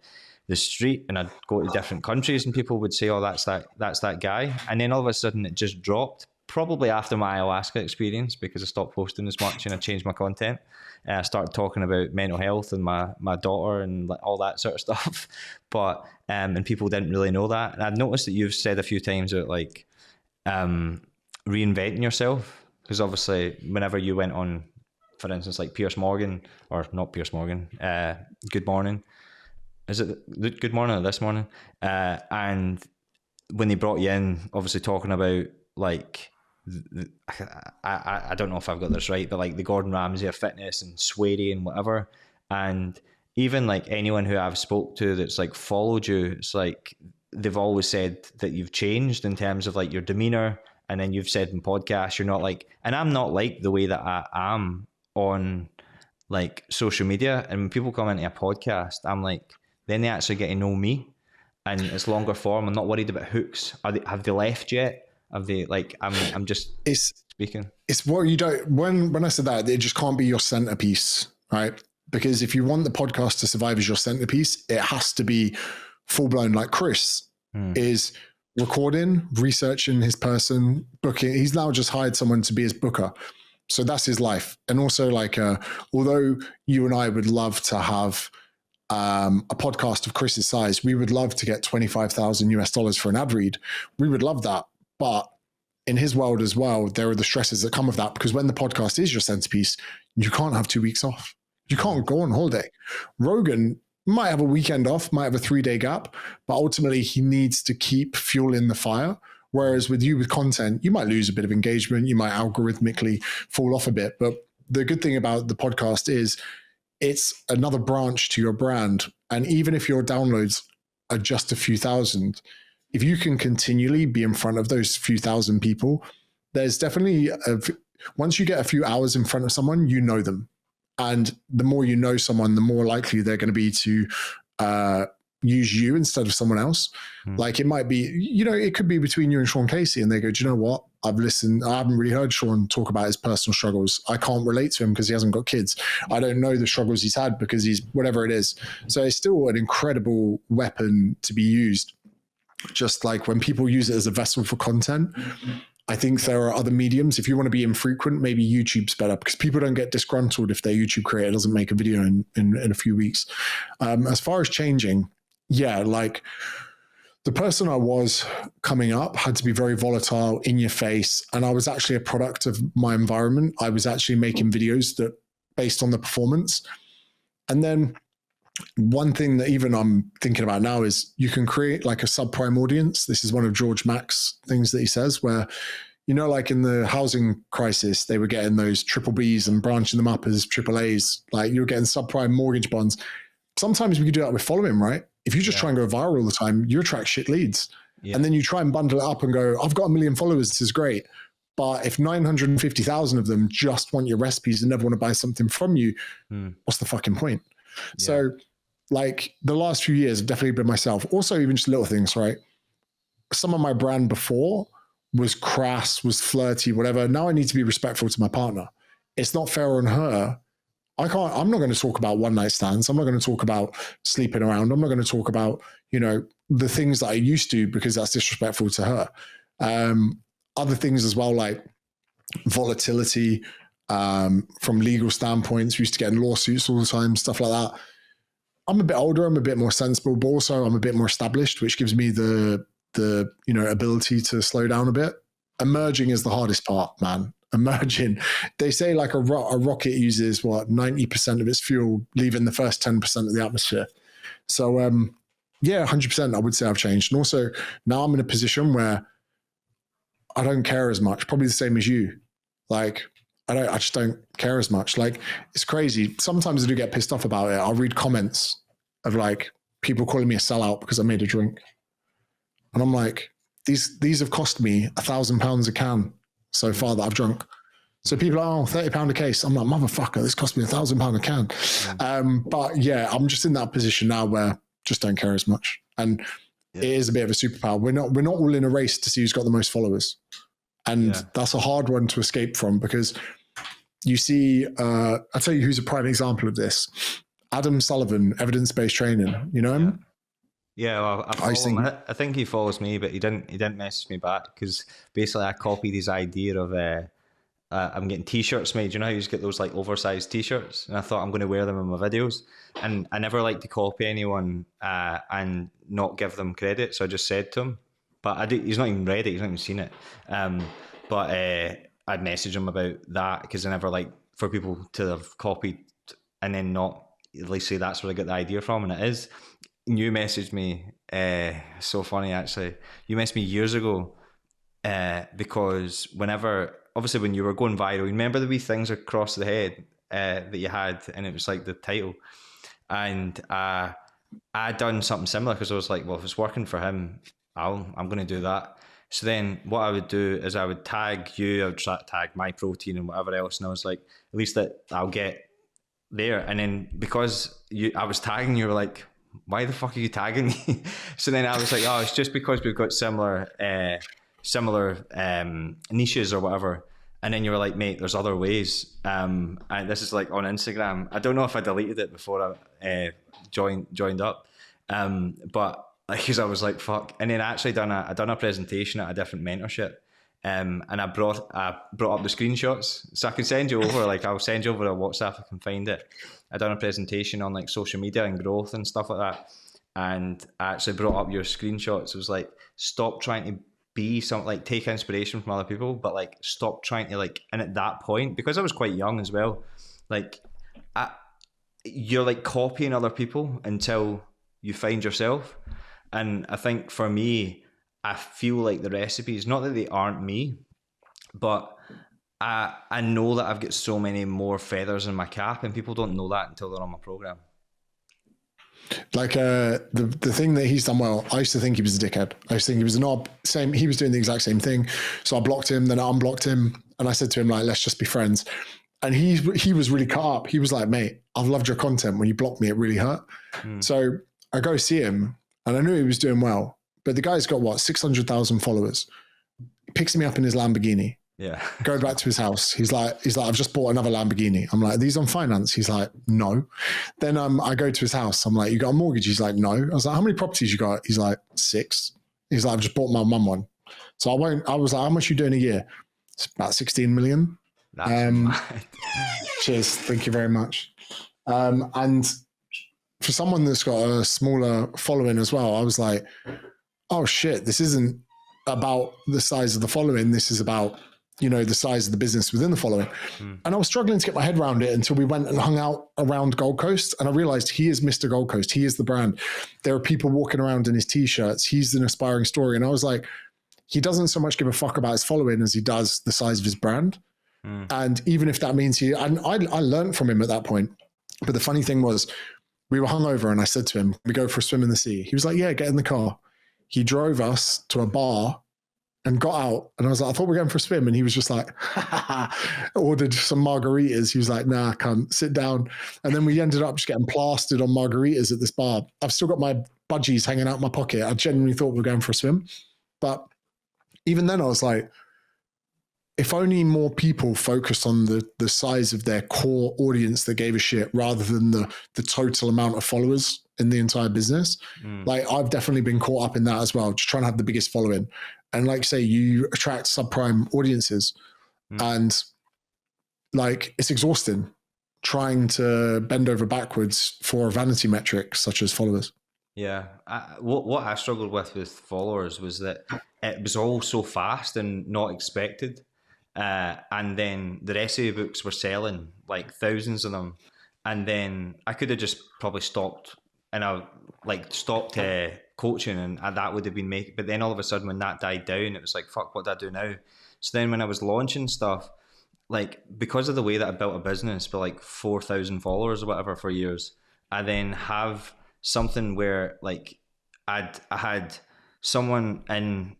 street, and I'd go to different countries and people would say, oh, that's that guy. And then all of a sudden it just dropped, probably after my ayahuasca experience, because I stopped posting as much and I changed my content. I started talking about mental health and my daughter and all that sort of stuff. But, and people didn't really know that. And I've noticed that you've said a few times about reinventing yourself. Because obviously, whenever you went on, for instance, like Piers Morgan, or not Piers Morgan, Good Morning. Is it Good Morning or This Morning? And when they brought you in, obviously talking about I don't know if I've got this right, but the Gordon Ramsay of fitness and Sweeney and whatever. And even anyone who I've spoke to that's followed you, it's they've always said that you've changed in terms of your demeanor. And then you've said in podcasts, you're not and I'm not the way that I am on social media. And when people come into a podcast, I'm then they actually get to know me, and it's longer form. I'm not worried about hooks. Have they left yet? Have they I'm just speaking. It's what you don't, when I said that, it just can't be your centerpiece, right? Because if you want the podcast to survive as your centerpiece, it has to be full blown. Chris is recording, researching his person, booking. He's now just hired someone to be his booker. So that's his life. And also although you and I would love to have a podcast of Chris's size, we would love to get $25,000 for an ad read. We would love that. But in his world as well, there are the stresses that come with that, because when the podcast is your centerpiece, you can't have 2 weeks off. You can't go on holiday. Rogan might have a weekend off, might have a 3-day gap, but ultimately he needs to keep fueling the fire. Whereas with you, with content, you might lose a bit of engagement. You might algorithmically fall off a bit. But the good thing about the podcast is it's another branch to your brand. And even if your downloads are just a few thousand, if you can continually be in front of those few thousand people, there's definitely, once you get a few hours in front of someone, you know them. And the more you know someone, the more likely they're going to be to use you instead of someone else. It might be, it could be between you and Sean Casey, and they go, do you know what? I've listened. I haven't really heard Sean talk about his personal struggles. I can't relate to him because he hasn't got kids. I don't know the struggles he's had because he's whatever it is. So it's still an incredible weapon to be used. Just when people use it as a vessel for content, I think there are other mediums. If you want to be infrequent, maybe YouTube's better because people don't get disgruntled if their YouTube creator doesn't make a video in a few weeks. As far as changing, yeah, like the person I was coming up had to be very volatile, in your face. And I was actually a product of my environment. I was actually making videos that based on the performance. And then one thing that even I'm thinking about now is you can create like a subprime audience. This is one of George Mack's things that he says where, you know, like in the housing crisis, they were getting those triple Bs and branching them up as triple As. Like you were getting subprime mortgage bonds. Sometimes we could do that with following, right? If you just try and go viral all the time, you attract shit leads. Yeah. And then you try and bundle it up and go, I've got 1 million followers. This is great. But if 950,000 of them just want your recipes and never want to buy something from you, what's the fucking point? Yeah. So like the last few years have definitely been myself. Also, even just little things, right? Some of my brand before was crass, was flirty, whatever. Now I need to be respectful to my partner. It's not fair on her. I'm not going to talk about one night stands. I'm not going to talk about sleeping around. I'm not going to talk about, you know, the things that I used to because that's disrespectful to her. Other things as well, like volatility from legal standpoints. We used to get in lawsuits all the time, stuff like that. I'm a bit older. I'm a bit more sensible, but also I'm a bit more established, which gives me the you know, ability to slow down a bit. Emerging is the hardest part, man. Emerging. They say like a rocket uses 90% of its fuel, leaving the first 10% of the atmosphere. So yeah, 100%. I would say I've changed, and also now I'm in a position where I don't care as much. Probably the same as you. Like I just don't care as much. Like it's crazy. Sometimes I do get pissed off about it. I'll read comments of like people calling me a sellout because I made a drink, and I'm like, these have cost me £1,000 a can so far that I've drunk. So people are, £30 a case. I'm like, motherfucker, this cost me £1,000 a can. But yeah, I'm just in that position now where just don't care as much. And it is a bit of a superpower. We're not all in a race to see who's got the most followers. And that's a hard one to escape from because you see, I'll tell you who's a prime example of this. Adam Sullivan, evidence-based training. You know him? Yeah, well, I think he follows me, but he didn't message me back because basically I copied his idea of I'm getting t-shirts made. You know how you just get those like oversized t-shirts? And I thought I'm going to wear them in my videos. And I never like to copy anyone and not give them credit. So I just said to him, but he's not even read it. He's not even seen it. But I'd message him about that because I never like for people to have copied and then not at least say that's where I got the idea from. And it is. You messaged me, so funny actually. You messaged me years ago because obviously when you were going viral, remember the wee things across the head that you had, and it was like the title. And I'd done something similar because I was like, well, if it's working for him, I'm going to do that. So then what I would do is I would tag you, I would tag my protein and whatever else, and I was like, at least that I'll get there. And then because I was tagging you, were like, why the fuck are you tagging me? So then I was like, oh, it's just because we've got similar niches or whatever. And then you were like, mate, there's other ways. And this is like on Instagram. I don't know if I deleted it before I joined up. But because I was like, fuck. And then I actually done a presentation at a different mentorship. And I brought up the screenshots. So I can send you over, like I'll send you over a WhatsApp if I can find it. I done a presentation on like social media and growth and stuff like that. And I actually brought up your screenshots. It was like, stop trying to be something, like take inspiration from other people, but like stop trying to like, and at that point, because I was quite young as well, like you're like copying other people until you find yourself. And I think for me, I feel like the recipes, not that they aren't me, but I know that I've got so many more feathers in my cap, and people don't know that until they're on my program. Like the thing that he's done well, I used to think he was a dickhead. I used to think he was a knob. He was doing the exact same thing. So I blocked him, then I unblocked him, and I said to him, like, let's just be friends. And he was really cut up. He was like, mate, I've loved your content. When you blocked me, it really hurt. So I go see him, and I knew he was doing well. But the guy's got 600,000 followers. He picks me up in his Lamborghini. Yeah. Go back to his house. He's like, I've just bought another Lamborghini. I'm like, are these on finance? He's like, no. Then I go to his house. I'm like, you got a mortgage? He's like, no. I was like, how many properties you got? He's like, 6. He's like, I've just bought my mum one. So I was like, how much are you doing a year? It's about 16 million. Cheers. Thank you very much. And for someone that's got a smaller following as well, I was like, oh shit, this isn't about the size of the following. This is about, the size of the business within the following. And I was struggling to get my head around it until we went and hung out around Gold Coast. And I realized he is Mr. Gold Coast. He is the brand. There are people walking around in his t-shirts. He's an aspiring story. And I was like, he doesn't so much give a fuck about his following as he does the size of his brand. And even if that means and I learned from him at that point. But the funny thing was, we were hungover and I said to him, we go for a swim in the sea. He was like, yeah, get in the car. He drove us to a bar and got out. And I was like, I thought we were going for a swim. And he was just like, ordered some margaritas. He was like, nah, I can't, sit down. And then we ended up just getting plastered on margaritas at this bar. I've still got my budgies hanging out in my pocket. I genuinely thought we were going for a swim. But even then I was like, if only more people focused on the size of their core audience that gave a shit rather than the total amount of followers in the entire business. Like I've definitely been caught up in that as well, just trying to have the biggest following. And like say, you attract subprime audiences and like it's exhausting trying to bend over backwards for a vanity metric such as followers. Yeah. What I struggled with followers was that it was all so fast and not expected. And then the rest of the books were selling like thousands of them. And then I could have just probably stopped coaching and that would have been making, but then all of a sudden when that died down, it was like, fuck, what do I do now? So then when I was launching stuff, like because of the way that I built a business with like 4,000 followers or whatever for years, I then have something where like I had someone in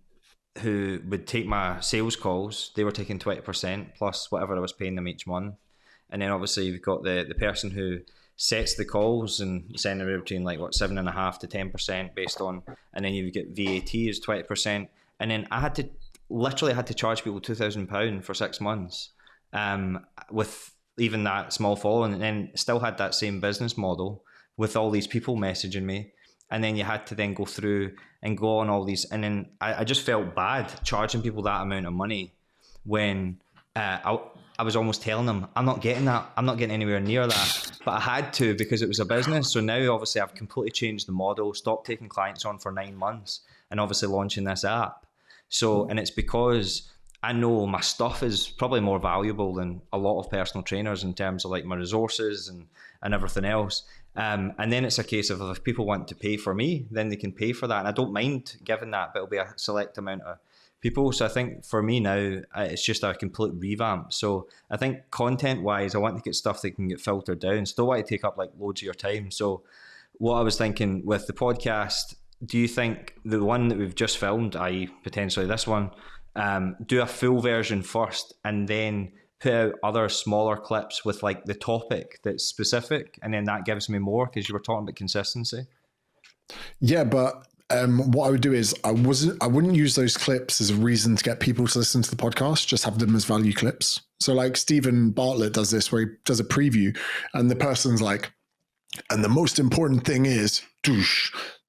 who would take my sales calls. They were taking 20% plus whatever I was paying them each month. And then obviously you've got the person who sets the calls and send them between like 7.5% to 10% based on, and then you get VAT is 20%. And then I had to charge people £2,000 for 6 months with even that small following, and then still had that same business model with all these people messaging me. And then you had to then go through and go on all these. And then I just felt bad charging people that amount of money when I was almost telling them, I'm not getting that. I'm not getting anywhere near that. But I had to because it was a business. So now obviously I've completely changed the model, stopped taking clients on for 9 months and obviously launching this app. So, and it's because I know my stuff is probably more valuable than a lot of personal trainers in terms of like my resources and everything else. And then it's a case of if people want to pay for me, then they can pay for that. And I don't mind giving that, but it'll be a select amount of people. So I think for me now, it's just a complete revamp. So I think content wise, I want to get stuff that can get filtered down. Still want to take up like loads of your time. So what I was thinking with the podcast, do you think the one that we've just filmed, i.e. potentially this one, do a full version first and then put out other smaller clips with like the topic that's specific, and then that gives me more because you were talking about consistency? Yeah, but what I would do is I wouldn't use those clips as a reason to get people to listen to the podcast, just have them as value clips. So like Stephen Bartlett does this where he does a preview and the person's like, and the most important thing is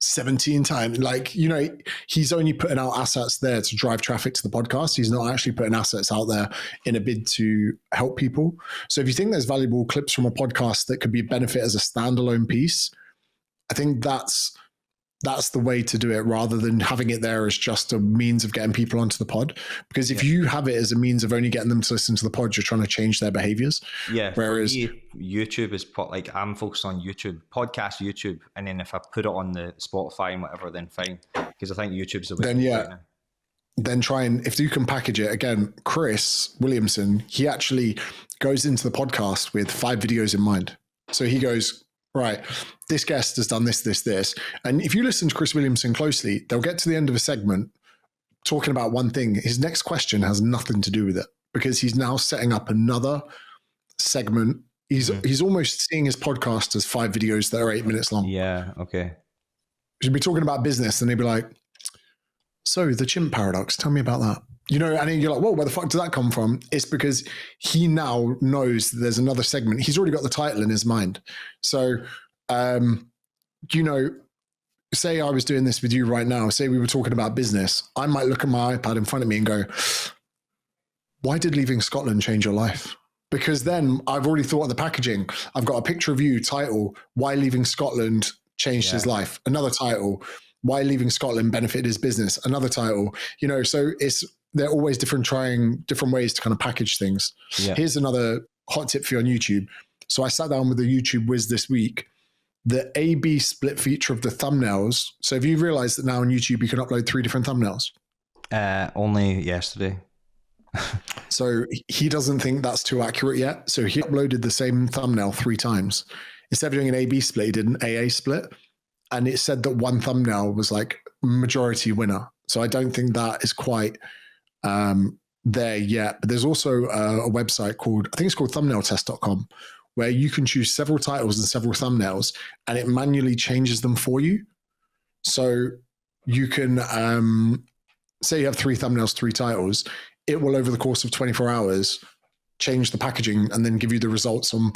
17 times. Like, you know, he's only putting out assets there to drive traffic to the podcast. He's not actually putting assets out there in a bid to help people. So if you think there's valuable clips from a podcast that could be a benefit as a standalone piece, I think that's the way to do it rather than having it there as just a means of getting people onto the pod. Because if you have it as a means of only getting them to listen to the pod, you're trying to change their behaviors. Yeah. Whereas YouTube is like, I'm focused on YouTube, podcast YouTube. And then if I put it on the Spotify and whatever, then fine. Because I think YouTube's the way to do it now. Then try and, if you can package it again, Chris Williamson, he actually goes into the podcast with 5 videos in mind. So he goes, right, this guest has done this, this, this. And if you listen to Chris Williamson closely, they'll get to the end of a segment talking about one thing. His next question has nothing to do with it because he's now setting up another segment. He's almost seeing his podcast as 5 videos that are 8 minutes long. Yeah, okay. He'll be talking about business and he'll be like, so the chimp paradox, tell me about that. You know, and you're like, whoa, where the fuck did that come from? It's because he now knows there's another segment. He's already got the title in his mind. So, you know, say I was doing this with you right now, say we were talking about business, I might look at my iPad in front of me and go, why did leaving Scotland change your life? Because then I've already thought of the packaging. I've got a picture of you, title, why leaving Scotland changed his life. Another title, why leaving Scotland benefited his business. Another title, you know, so they're always trying different ways to kind of package things. Yeah. Here's another hot tip for you on YouTube. So I sat down with the YouTube whiz this week, the A/B split feature of the thumbnails. So have you realized that now on YouTube, you can upload 3 different thumbnails? Only yesterday. So he doesn't think that's too accurate yet. So he uploaded the same thumbnail 3 times. Instead of doing an A/B split, he did an AA split. And it said that one thumbnail was like majority winner. So I don't think that is quite there yet. But there's also a website called, I think it's called thumbnailtest.com, where you can choose several titles and several thumbnails, and it manually changes them for you. So you can say you have 3 thumbnails, 3 titles. It will, over the course of 24 hours, change the packaging and then give you the results on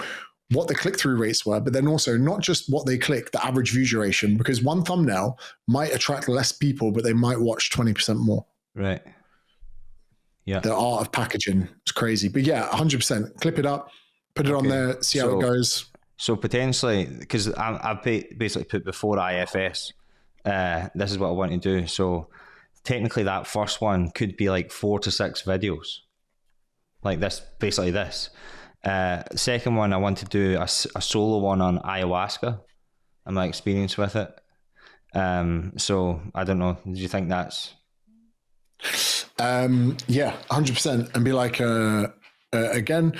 what the click-through rates were, but then also not just what they click, the average view duration, because one thumbnail might attract less people, but they might watch 20% more. Right. Yeah. The art of packaging is crazy. But yeah, 100%. Clip it up, put it on there, see how it goes. So potentially, because I've basically put before IFS, this is what I want to do. So technically that first one could be like 4 to 6 videos. Like this, basically this. Second one, I want to do a solo one on ayahuasca and my experience with it. So I don't know. Do you think that's... Yeah, 100%. And be like, again,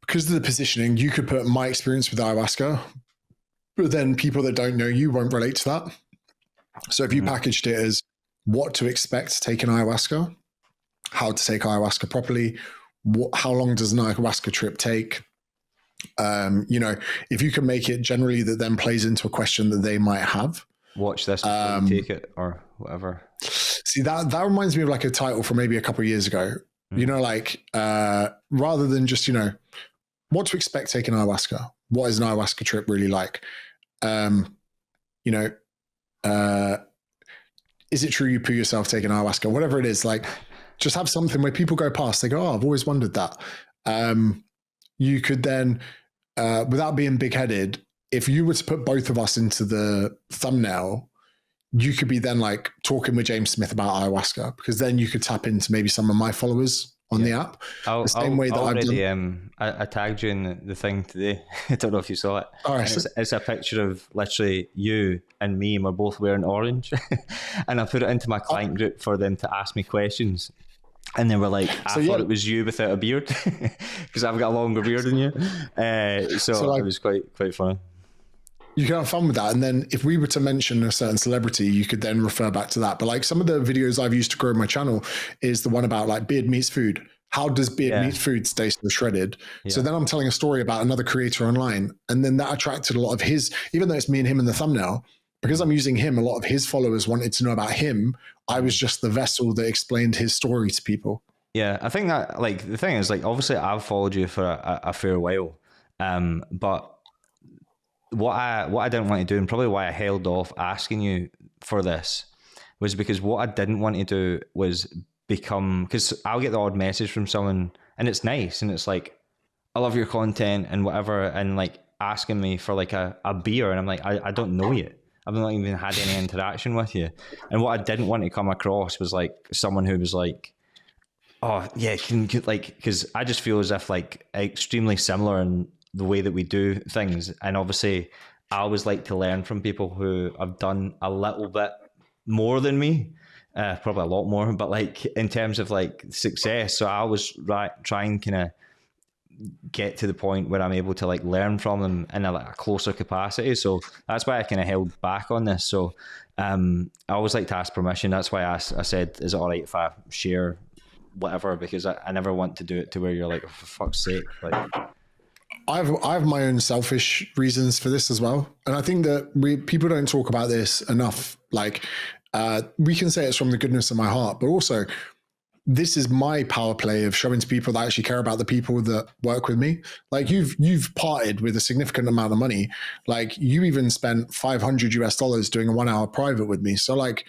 because of the positioning, you could put my experience with ayahuasca, but then people that don't know you won't relate to that. So if you packaged it as what to expect taking ayahuasca, how to take ayahuasca properly, how long does an ayahuasca trip take? You know, if you can make it generally that then plays into a question that they might have. Watch this before you take it or whatever. See, that reminds me of like a title from maybe a couple of years ago. You know, like rather than just, you know, what to expect taking ayahuasca. What is an ayahuasca trip really like? You know, is it true you poo yourself taking ayahuasca? Whatever it is, like just have something where people go past, they go, oh, I've always wondered that. You could then, without being big-headed, if you were to put both of us into the thumbnail, you could be then like talking with James Smith about ayahuasca, because then you could tap into maybe some of my followers on the app. The same way that I've done. I tagged you in the thing today. I don't know if you saw it. All right. It's a picture of literally you and me, and we're both wearing orange. And I put it into my client group for them to ask me questions. And they were like, I thought it was you without a beard, because I've got a longer beard than you. So it was quite funny. You can have fun with that. And then if we were to mention a certain celebrity, you could then refer back to that. But like some of the videos I've used to grow my channel is the one about like beard meets food. How does beard meet food stay so shredded? Yeah. So then I'm telling a story about another creator online. And then that attracted a lot of his, even though it's me and him in the thumbnail, because I'm using him, a lot of his followers wanted to know about him. I was just the vessel that explained his story to people. Yeah, I think that, like, the thing is, like, obviously I've followed you for a fair while. But what I didn't want to do, and probably why I held off asking you for this, was because what I didn't want to do was become, because I'll get the odd message from someone and it's nice and it's like, I love your content and whatever, and like asking me for like a beer, and I'm like, I don't know you. I've not even had any interaction with you. And what I didn't want to come across was like someone who was like, oh yeah, can like, because I just feel as if like extremely similar in the way that we do things. And obviously I always like to learn from people who have done a little bit more than me, probably a lot more, but like in terms of like success. So I always try and kind of get to the point where I'm able to like learn from them in a closer capacity. So that's why I kind of held back on this. So I always like to ask permission. That's why I said, is it all right if I share whatever? Because I never want to do it to where you're like, oh, for fuck's sake. Like, I have my own selfish reasons for this as well. And I think that people don't talk about this enough. Like we can say it's from the goodness of my heart, but also this is my power play of showing to people that actually care about the people that work with me. Like you've parted with a significant amount of money. Like you even spent $500 doing a 1 hour private with me. So like,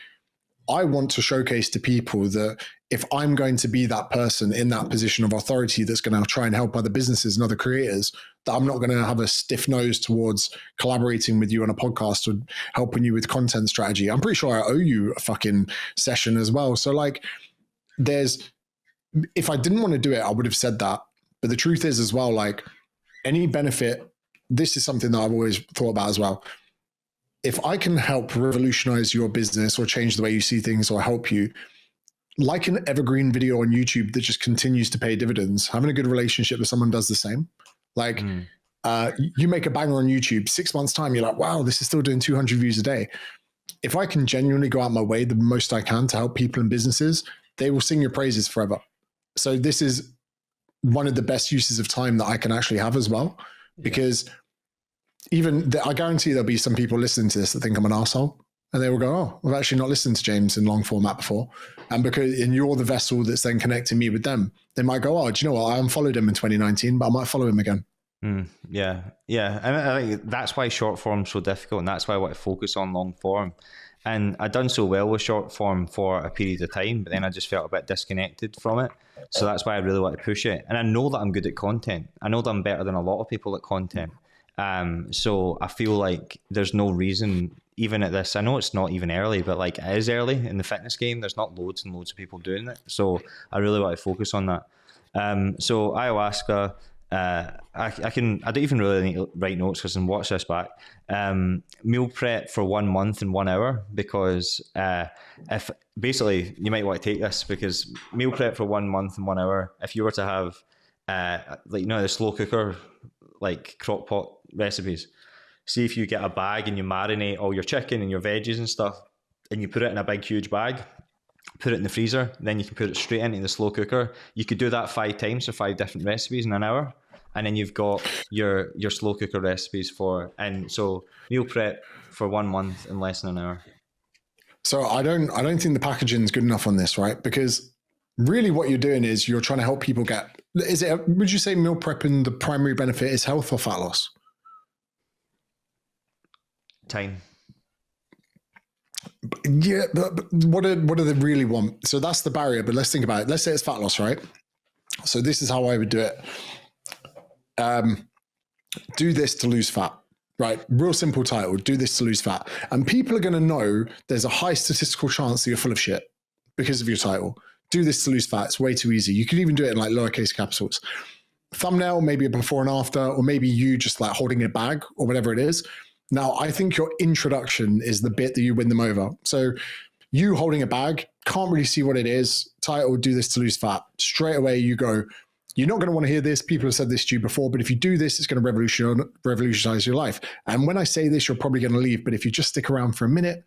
I want to showcase to people that if I'm going to be that person in that position of authority that's going to try and help other businesses and other creators, that I'm not going to have a stiff nose towards collaborating with you on a podcast or helping you with content strategy. I'm pretty sure I owe you a fucking session as well. So like if I didn't want to do it, I would have said that. But the truth is as well, like any benefit, this is something that I've always thought about as well. If I can help revolutionize your business or change the way you see things or help you, like an evergreen video on YouTube that just continues to pay dividends, having a good relationship with someone does the same. Like you make a banger on YouTube, 6 months time, you're like, wow, this is still doing 200 views a day. If I can genuinely go out my way the most I can to help people and businesses, they will sing your praises forever. So this is one of the best uses of time that I can actually have as well, because I guarantee there'll be some people listening to this that think I'm an arsehole, and they will go, oh, I've actually not listened to James in long format before. And you're the vessel that's then connecting me with them, they might go, oh, do you know what? I unfollowed him in 2019, but I might follow him again. Yeah. And I think that's why short form's so difficult, and that's why I want to focus on long form. And I'd done so well with short form for a period of time, but then I just felt a bit disconnected from it. So that's why I really want to push it. And I know that I'm good at content. I know that I'm better than a lot of people at content. So I feel like there's no reason, even at this, I know it's not even early, but like it is early in the fitness game. There's not loads and loads of people doing it. So I really want to focus on that. So ayahuasca, I don't even really need to write notes because I can watch this back. Meal prep for 1 month and 1 hour, because if basically you might want to take this, because meal prep for 1 month and 1 hour, if you were to have the slow cooker, like crock pot recipes, see if you get a bag and you marinate all your chicken and your veggies and stuff, and you put it in a big huge bag, put it in the freezer, then you can put it straight into the slow cooker. You could do that 5 times for 5 different recipes in an hour, and then you've got your slow cooker recipes and so meal prep for 1 month in less than an hour. So I don't think the packaging is good enough on this, right? Because really what you're doing is you're trying to help people would you say meal prepping, the primary benefit is health or fat loss? Time. Yeah, but what do they really want? So that's the barrier, but let's think about it. Let's say it's fat loss, right? So this is how I would do it. Do this to lose fat, right? Real simple title, do this to lose fat. And people are going to know there's a high statistical chance that you're full of shit because of your title. Do this to lose fat. It's way too easy. You can even do it in like lowercase capitals. Thumbnail, maybe a before and after, or maybe you just like holding a bag or whatever it is. Now, I think your introduction is the bit that you win them over. So you holding a bag, can't really see what it is. Title, do this to lose fat. Straight away you go, you're not going to want to hear this. People have said this to you before, but if you do this, it's going to revolutionize your life. And when I say this, you're probably going to leave. But if you just stick around for a minute,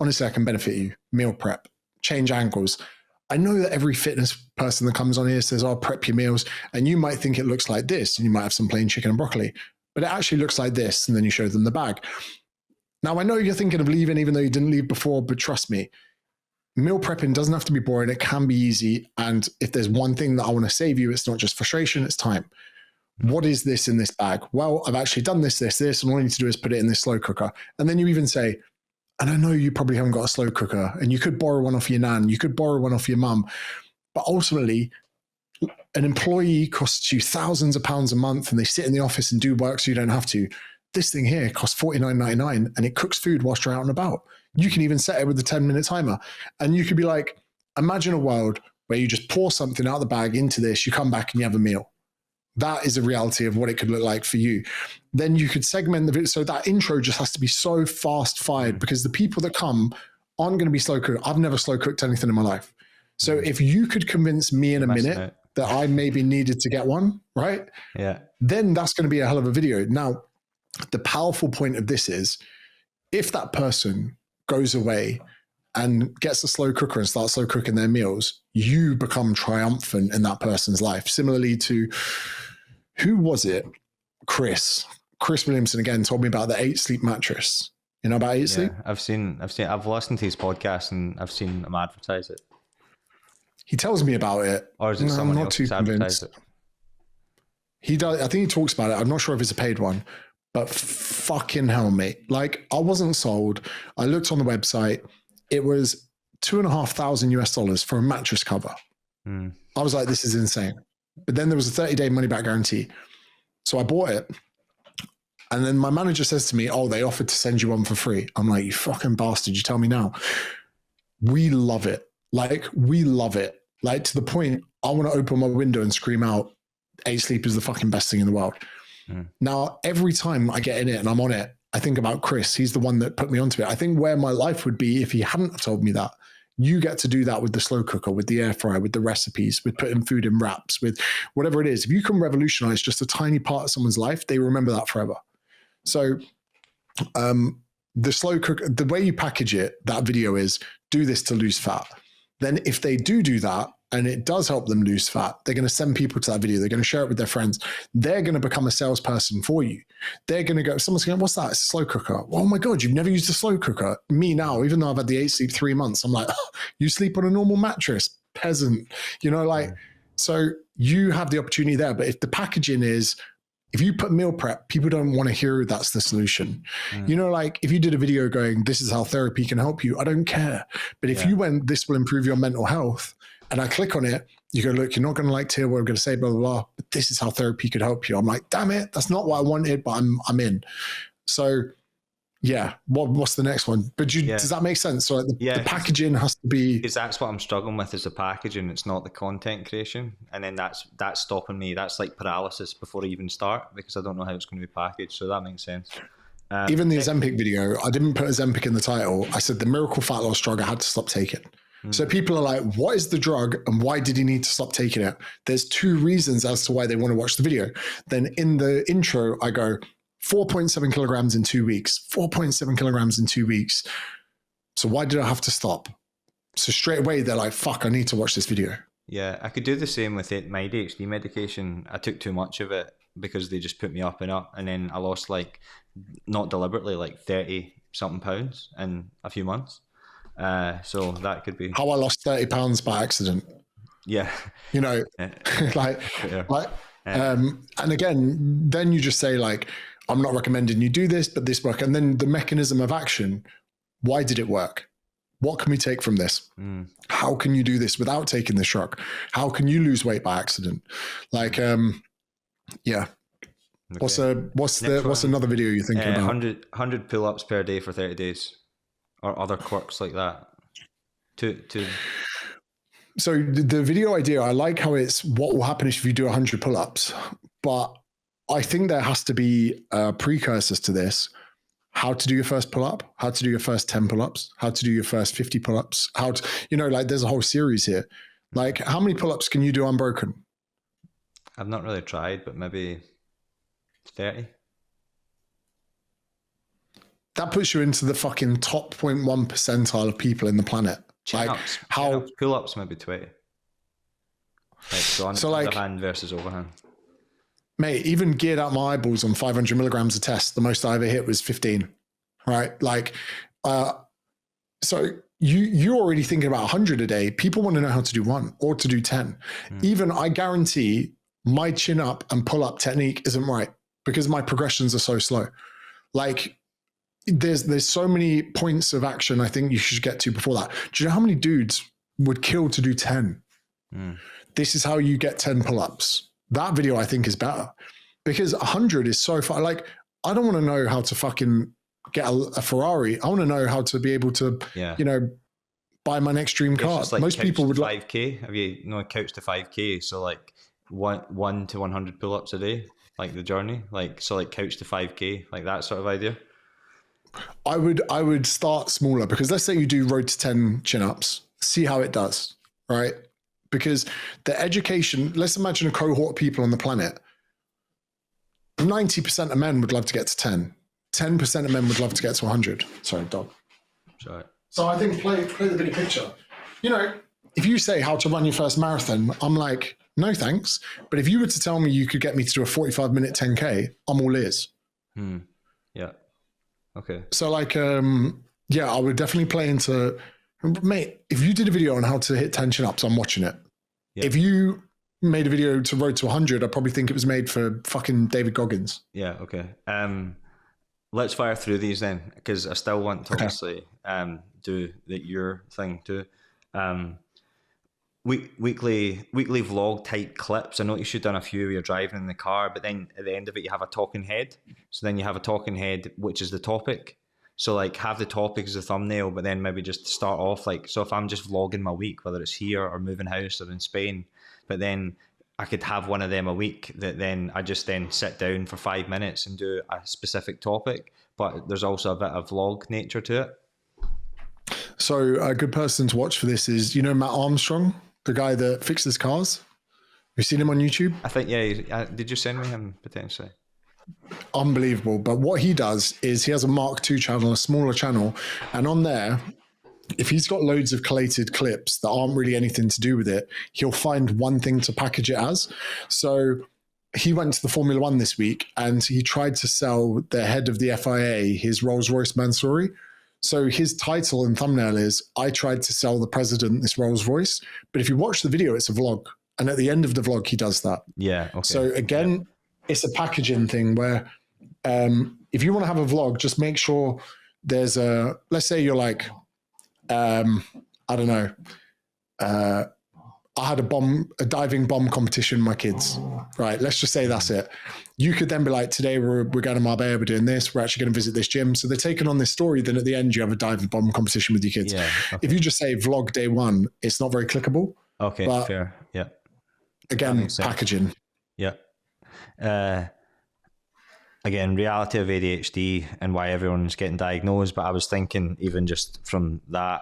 honestly, I can benefit you. Meal prep, change angles. I know that every fitness person that comes on here says, oh, prep your meals. And you might think it looks like this, and you might have some plain chicken and broccoli, but it actually looks like this. And then you show them the bag. Now, I know you're thinking of leaving, even though you didn't leave before, but trust me, meal prepping doesn't have to be boring. It can be easy. And if there's one thing that I want to save you, it's not just frustration, it's time. What is this in this bag? Well, I've actually done this, and all I need to do is put it in this slow cooker. And then you even say, and I know you probably haven't got a slow cooker, and you could borrow one off your nan, you could borrow one off your mum, but ultimately an employee costs you thousands of pounds a month, and they sit in the office and do work so you don't have to. This thing here costs $49.99, and it cooks food whilst you're out and about. You can even set it with a 10-minute timer. And you could be like, imagine a world where you just pour something out of the bag into this, you come back and you have a meal. That is a reality of what it could look like for you. Then you could segment the video. So that intro just has to be so fast fired, because the people that come aren't going to be slow cooked. I've never slow cooked anything in my life. So if you could convince me in a minute that I maybe needed to get one, right? Yeah. Then that's going to be a hell of a video. Now, the powerful point of this is if that person goes away and gets a slow cooker and starts slow cooking their meals, you become triumphant in that person's life. Similarly to, who was it? Chris Williamson again told me about the 8 Sleep mattress. You know about 8 Sleep? I've listened to his podcast and I've seen him advertise it. He tells me about it. Or is it someone else who's advertised it? He does. I think he talks about it. I'm not sure if it's a paid one, but fucking hell, mate. Like, I wasn't sold. I looked on the website. It was $2,500 US for a mattress cover. I was like, this is insane. But then there was a 30-day money back guarantee. So I bought it. And then my manager says to me, oh, they offered to send you one for free. I'm like, you fucking bastard. You tell me now. We love it. Like, we love it. Like, to the point, I want to open my window and scream out, A-Sleep is the fucking best thing in the world. Now, every time I get in it and I'm on it, I think about Chris. He's the one that put me onto it. I think where my life would be if he hadn't have told me that. You get to do that with the slow cooker, with the air fryer, with the recipes, with putting food in wraps, with whatever it is. If you can revolutionize just a tiny part of someone's life, they remember that forever. So the slow cooker, the way you package it, that video is do this to lose fat. Then if they do that, and it does help them lose fat, they're going to send people to that video. They're going to share it with their friends. They're going to become a salesperson for you. They're going to go, someone's going, what's that? It's a slow cooker. Oh my God, you've never used a slow cooker. Me now, even though I've had the A-Sleep 3 months, I'm like, oh, you sleep on a normal mattress, peasant. You know, like, so you have the opportunity there. But if the packaging is, if you put meal prep, people don't want to hear that's the solution. You know, like if you did a video going, this is how therapy can help you, I don't care. But if you went, this will improve your mental health, and I click on it, you go, look, you're not going to like to hear what I'm going to say, blah, blah, blah, but this is how therapy could help you. I'm like, damn it, that's not what I wanted, but I'm in. So yeah, what's the next one? But does that make sense? So the packaging has to be... Because that's what I'm struggling with, is the packaging. It's not the content creation. And then that's stopping me. That's like paralysis before I even start, because I don't know how it's going to be packaged. So that makes sense. Even the Ozempic video, I didn't put Ozempic in the title. I said the miracle fat loss drug I had to stop taking. So people are like, what is the drug and why did he need to stop taking it? There's 2 reasons as to why they want to watch the video. Then in the intro, I go 4.7 kilograms in 2 weeks, 4.7 kilograms in 2 weeks. So why did I have to stop? So straight away, they're like, fuck, I need to watch this video. Yeah, I could do the same with my ADHD medication. I took too much of it because they just put me up and up. And then I lost, like, not deliberately, like 30 something pounds in a few months. So that could be how I lost 30 pounds by accident. Yeah. You know, and again, then you just say like, I'm not recommending you do this, but this work. And then the mechanism of action, why did it work? What can we take from this? How can you do this without taking the drug? How can you lose weight by accident? Like, yeah. Okay. What's another video you're thinking about? 100 pull-ups per day for 30 days. Or other quirks like that. So the video idea, I like how it's what will happen if you do 100 pull-ups, but I think there has to be precursors to this. How to do your first pull-up, how to do your first 10 pull-ups, how to do your first 50 pull-ups, how to, you know, like there's a whole series here. Like how many pull-ups can you do unbroken? I've not really tried, but maybe 30. That puts you into the fucking top 0.1 percentile of people in the planet. Chin-ups, like how pull-ups maybe 20. So like underhand versus overhand. Mate, even geared out my eyeballs on 500 milligrams a test, the most I ever hit was 15. Right? Like, so you're already thinking about 100 a day. People want to know how to do 1 or to do 10. Even I guarantee my chin up and pull up technique isn't right because my progressions are so slow. Like, there's so many points of action I think you should get to before that. Do you know how many dudes would kill to do 10? This is how you get 10 pull-ups. That video I think is better because 100 is so far. Like, I don't want to know how to fucking get a Ferrari. I want to know how to be able to, you know, buy my next dream car. Like most people would 5K. Have you know, couch to 5K? So like 1 to 100 pull-ups a day, like the journey, like, so like couch to 5K, like that sort of idea. I would start smaller because let's say you do road to 10 chin-ups, see how it does, right? Because the education, let's imagine a cohort of people on the planet. 90% of men would love to get to 10. 10% of men would love to get to 100. Sorry, dog. Sorry. So I think play the bigger picture. You know, if you say how to run your first marathon, I'm like, no thanks. But if you were to tell me you could get me to do a 45-minute 10K, I'm all ears. Yeah. Okay. So like, yeah, I would definitely play into Mate, if you did a video on how to hit 10 chin-ups, I'm watching it. Yeah. If you made a video to Road to 100, I probably think it was made for fucking David Goggins. Yeah, okay. Let's fire through these then, because I still want to obviously do your thing too. Weekly vlog type clips. I noticed you've done a few where you're driving in the car, but then at the end of it you have a talking head. So then you have a talking head, which is the topic. So like have the topic as a thumbnail, but then maybe just start off like, so if I'm just vlogging my week, whether it's here or moving house or in Spain, but then I could have one of them a week that then I just then sit down for 5 minutes and do a specific topic, but there's also a bit of vlog nature to it. So a good person to watch for this is, you know, Matt Armstrong, the guy that fixes cars. Have you seen him on YouTube? I think, yeah. Did you send me him potentially? Unbelievable. But what he does is he has a Mark II channel, a smaller channel, and on there, if he's got loads of collated clips that aren't really anything to do with it, he'll find one thing to package it as. So he went to the Formula One this week and he tried to sell the head of the FIA his Rolls-Royce Mansouri. So his title and thumbnail is, I tried to sell the president this Rolls-Royce. But if you watch the video, it's a vlog. And at the end of the vlog, he does that. Yeah. Okay. So again, it's a packaging thing where if you want to have a vlog, just make sure there's let's say you're like, I don't know, I had a diving bomb competition with my kids, right? Let's just say that's it. You could then be like, today we're going to Marbella, we're doing this, we're actually going to visit this gym. So they're taking on this story. Then at the end, you have a diving bomb competition with your kids. Yeah, okay. If you just say vlog day one, it's not very clickable. Okay, but fair. Yeah. Again, packaging. Yeah. Again, reality of ADHD and why everyone's getting diagnosed. But I was thinking, even just from that,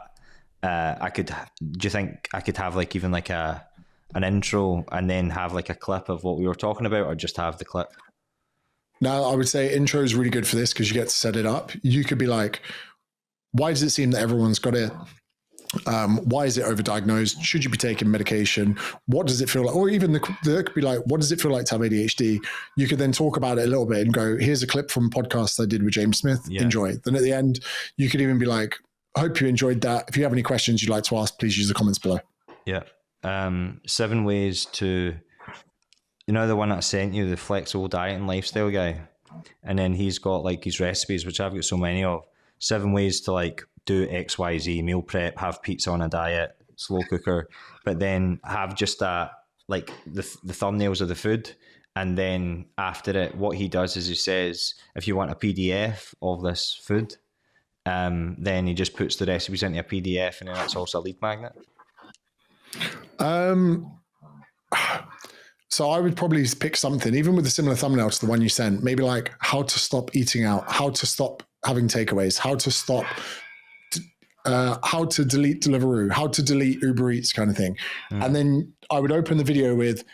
do you think I could have like even like an intro and then have like a clip of what we were talking about, or just have the clip? Now, I would say intro is really good for this because you get to set it up. You could be like, why does it seem that everyone's got it? Why is it overdiagnosed? Should you be taking medication? What does it feel like? Or even there could be like, what does it feel like to have ADHD? You could then talk about it a little bit and go, here's a clip from a podcast I did with James Smith. Yeah. Enjoy. Then at the end, you could even be like, I hope you enjoyed that. If you have any questions you'd like to ask, please use the comments below. Yeah. 7 ways to, you know, the one that I sent you, the flexible diet and lifestyle guy. And then he's got like his recipes, which I've got so many of. 7 ways to like do XYZ, meal prep, have pizza on a diet, slow cooker, but then have just that, like the thumbnails of the food. And then after it, what he does is he says, if you want a PDF of this food, then he just puts the recipes into a PDF, and then that's also a lead magnet. So I would probably pick something, even with a similar thumbnail to the one you sent, maybe like how to stop eating out, how to stop having takeaways, how to delete Deliveroo, how to delete Uber Eats kind of thing. And then I would open the video with,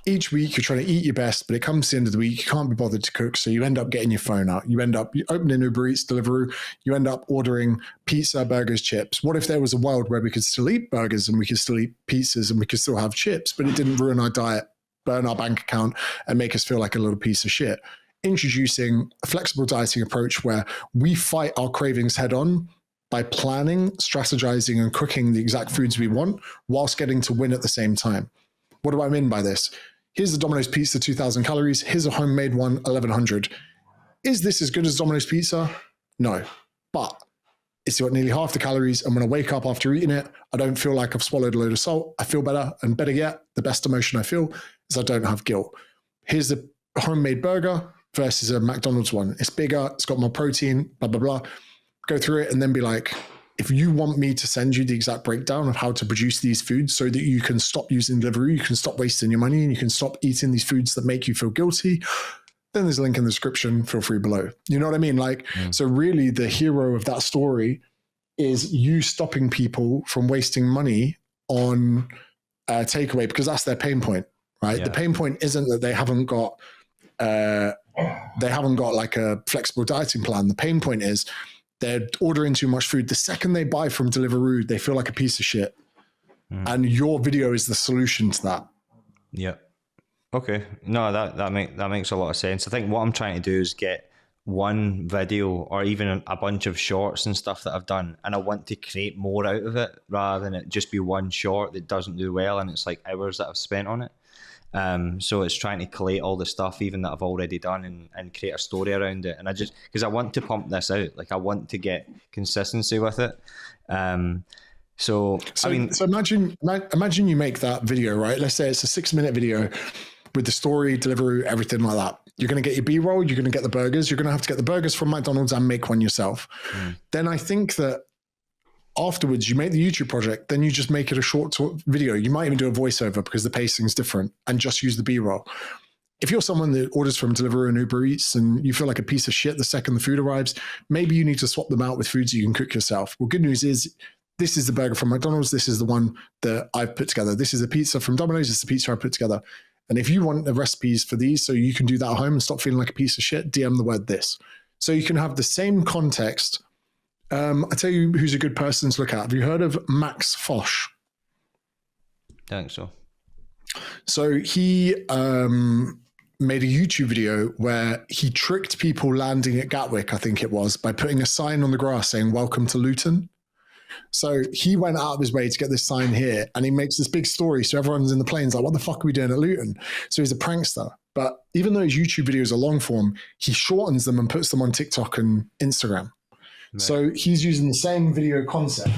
each week you're trying to eat your best, but it comes to the end of the week, you can't be bothered to cook. So you end up getting your phone out. You end up opening Uber Eats, Deliveroo. You end up ordering pizza, burgers, chips. What if there was a world where we could still eat burgers and we could still eat pizzas and we could still have chips, but it didn't ruin our diet, burn our bank account, and make us feel like a little piece of shit? Introducing a flexible dieting approach where we fight our cravings head on by planning, strategizing, and cooking the exact foods we want whilst getting to win at the same time. What do I mean by this? Here's the Domino's pizza, 2,000 calories. Here's a homemade one, 1,100. Is this as good as Domino's pizza? No, but it's got nearly half the calories. And when I wake up after eating it, I don't feel like I've swallowed a load of salt. I feel better. And better yet, the best emotion I feel is I don't have guilt. Here's the homemade burger versus a McDonald's one. It's bigger. It's got more protein, blah, blah, blah. Go through it and then be like, if you want me to send you the exact breakdown of how to produce these foods so that you can stop using Deliveroo, you can stop wasting your money, and you can stop eating these foods that make you feel guilty, then there's a link in the description. Feel free below. You know what I mean? Like, so really the hero of that story is you stopping people from wasting money on takeaway, because that's their pain point, right? Yeah. The pain point isn't that they haven't got like a flexible dieting plan. The pain point is they're ordering too much food. The second they buy from Deliveroo, they feel like a piece of shit. And your video is the solution to that. Yeah. Okay. No, that makes a lot of sense. I think what I'm trying to do is get one video or even a bunch of shorts and stuff that I've done, and I want to create more out of it rather than it just be one short that doesn't do well and it's like hours that I've spent on it. So it's trying to collate all the stuff even that I've already done and create a story around it. And I just, because I want to pump this out, like I want to get consistency with it. So imagine you make that video, right? Let's say it's a 6-minute video with the story, delivery, everything like that. You're going to get your B-roll, you're going to get the burgers, you're going to have to get the burgers from McDonald's and make one yourself. Then I think that afterwards you make the YouTube project, then you just make it a short video. You might even do a voiceover because the pacing's different and just use the B-roll. If you're someone that orders from Deliveroo and Uber Eats and you feel like a piece of shit the second the food arrives, maybe you need to swap them out with foods you can cook yourself. Well, good news is this is the burger from McDonald's. This is the one that I've put together. This is a pizza from Domino's. This is the pizza I put together. And if you want the recipes for these so you can do that at home and stop feeling like a piece of shit, DM the word this. So you can have the same context. I tell you who's a good person to look at. Have you heard of Max Fosh? I think so. So he made a YouTube video where he tricked people landing at Gatwick, I think it was, by putting a sign on the grass saying, "Welcome to Luton." So he went out of his way to get this sign here, and he makes this big story. So everyone's in the planes like, what the fuck are we doing at Luton? So he's a prankster. But even though his YouTube videos are long form, he shortens them and puts them on TikTok and Instagram. Right. So he's using the same video concept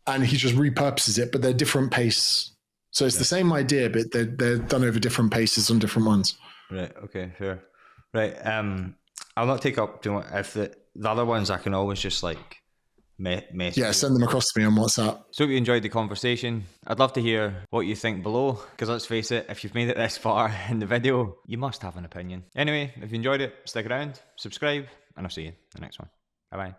and he just repurposes it, but they're different pace. So it's the same idea, but they're done over different paces on different ones. Right. Okay. Fair. Right. I'll not take up too much. If the other ones, I can always just like message. Yeah, send them across to me on WhatsApp. So if you enjoyed the conversation, I'd love to hear what you think below, because let's face it, if you've made it this far in the video, you must have an opinion. Anyway, if you enjoyed it, stick around, subscribe, and I'll see you in the next one. Bye-bye.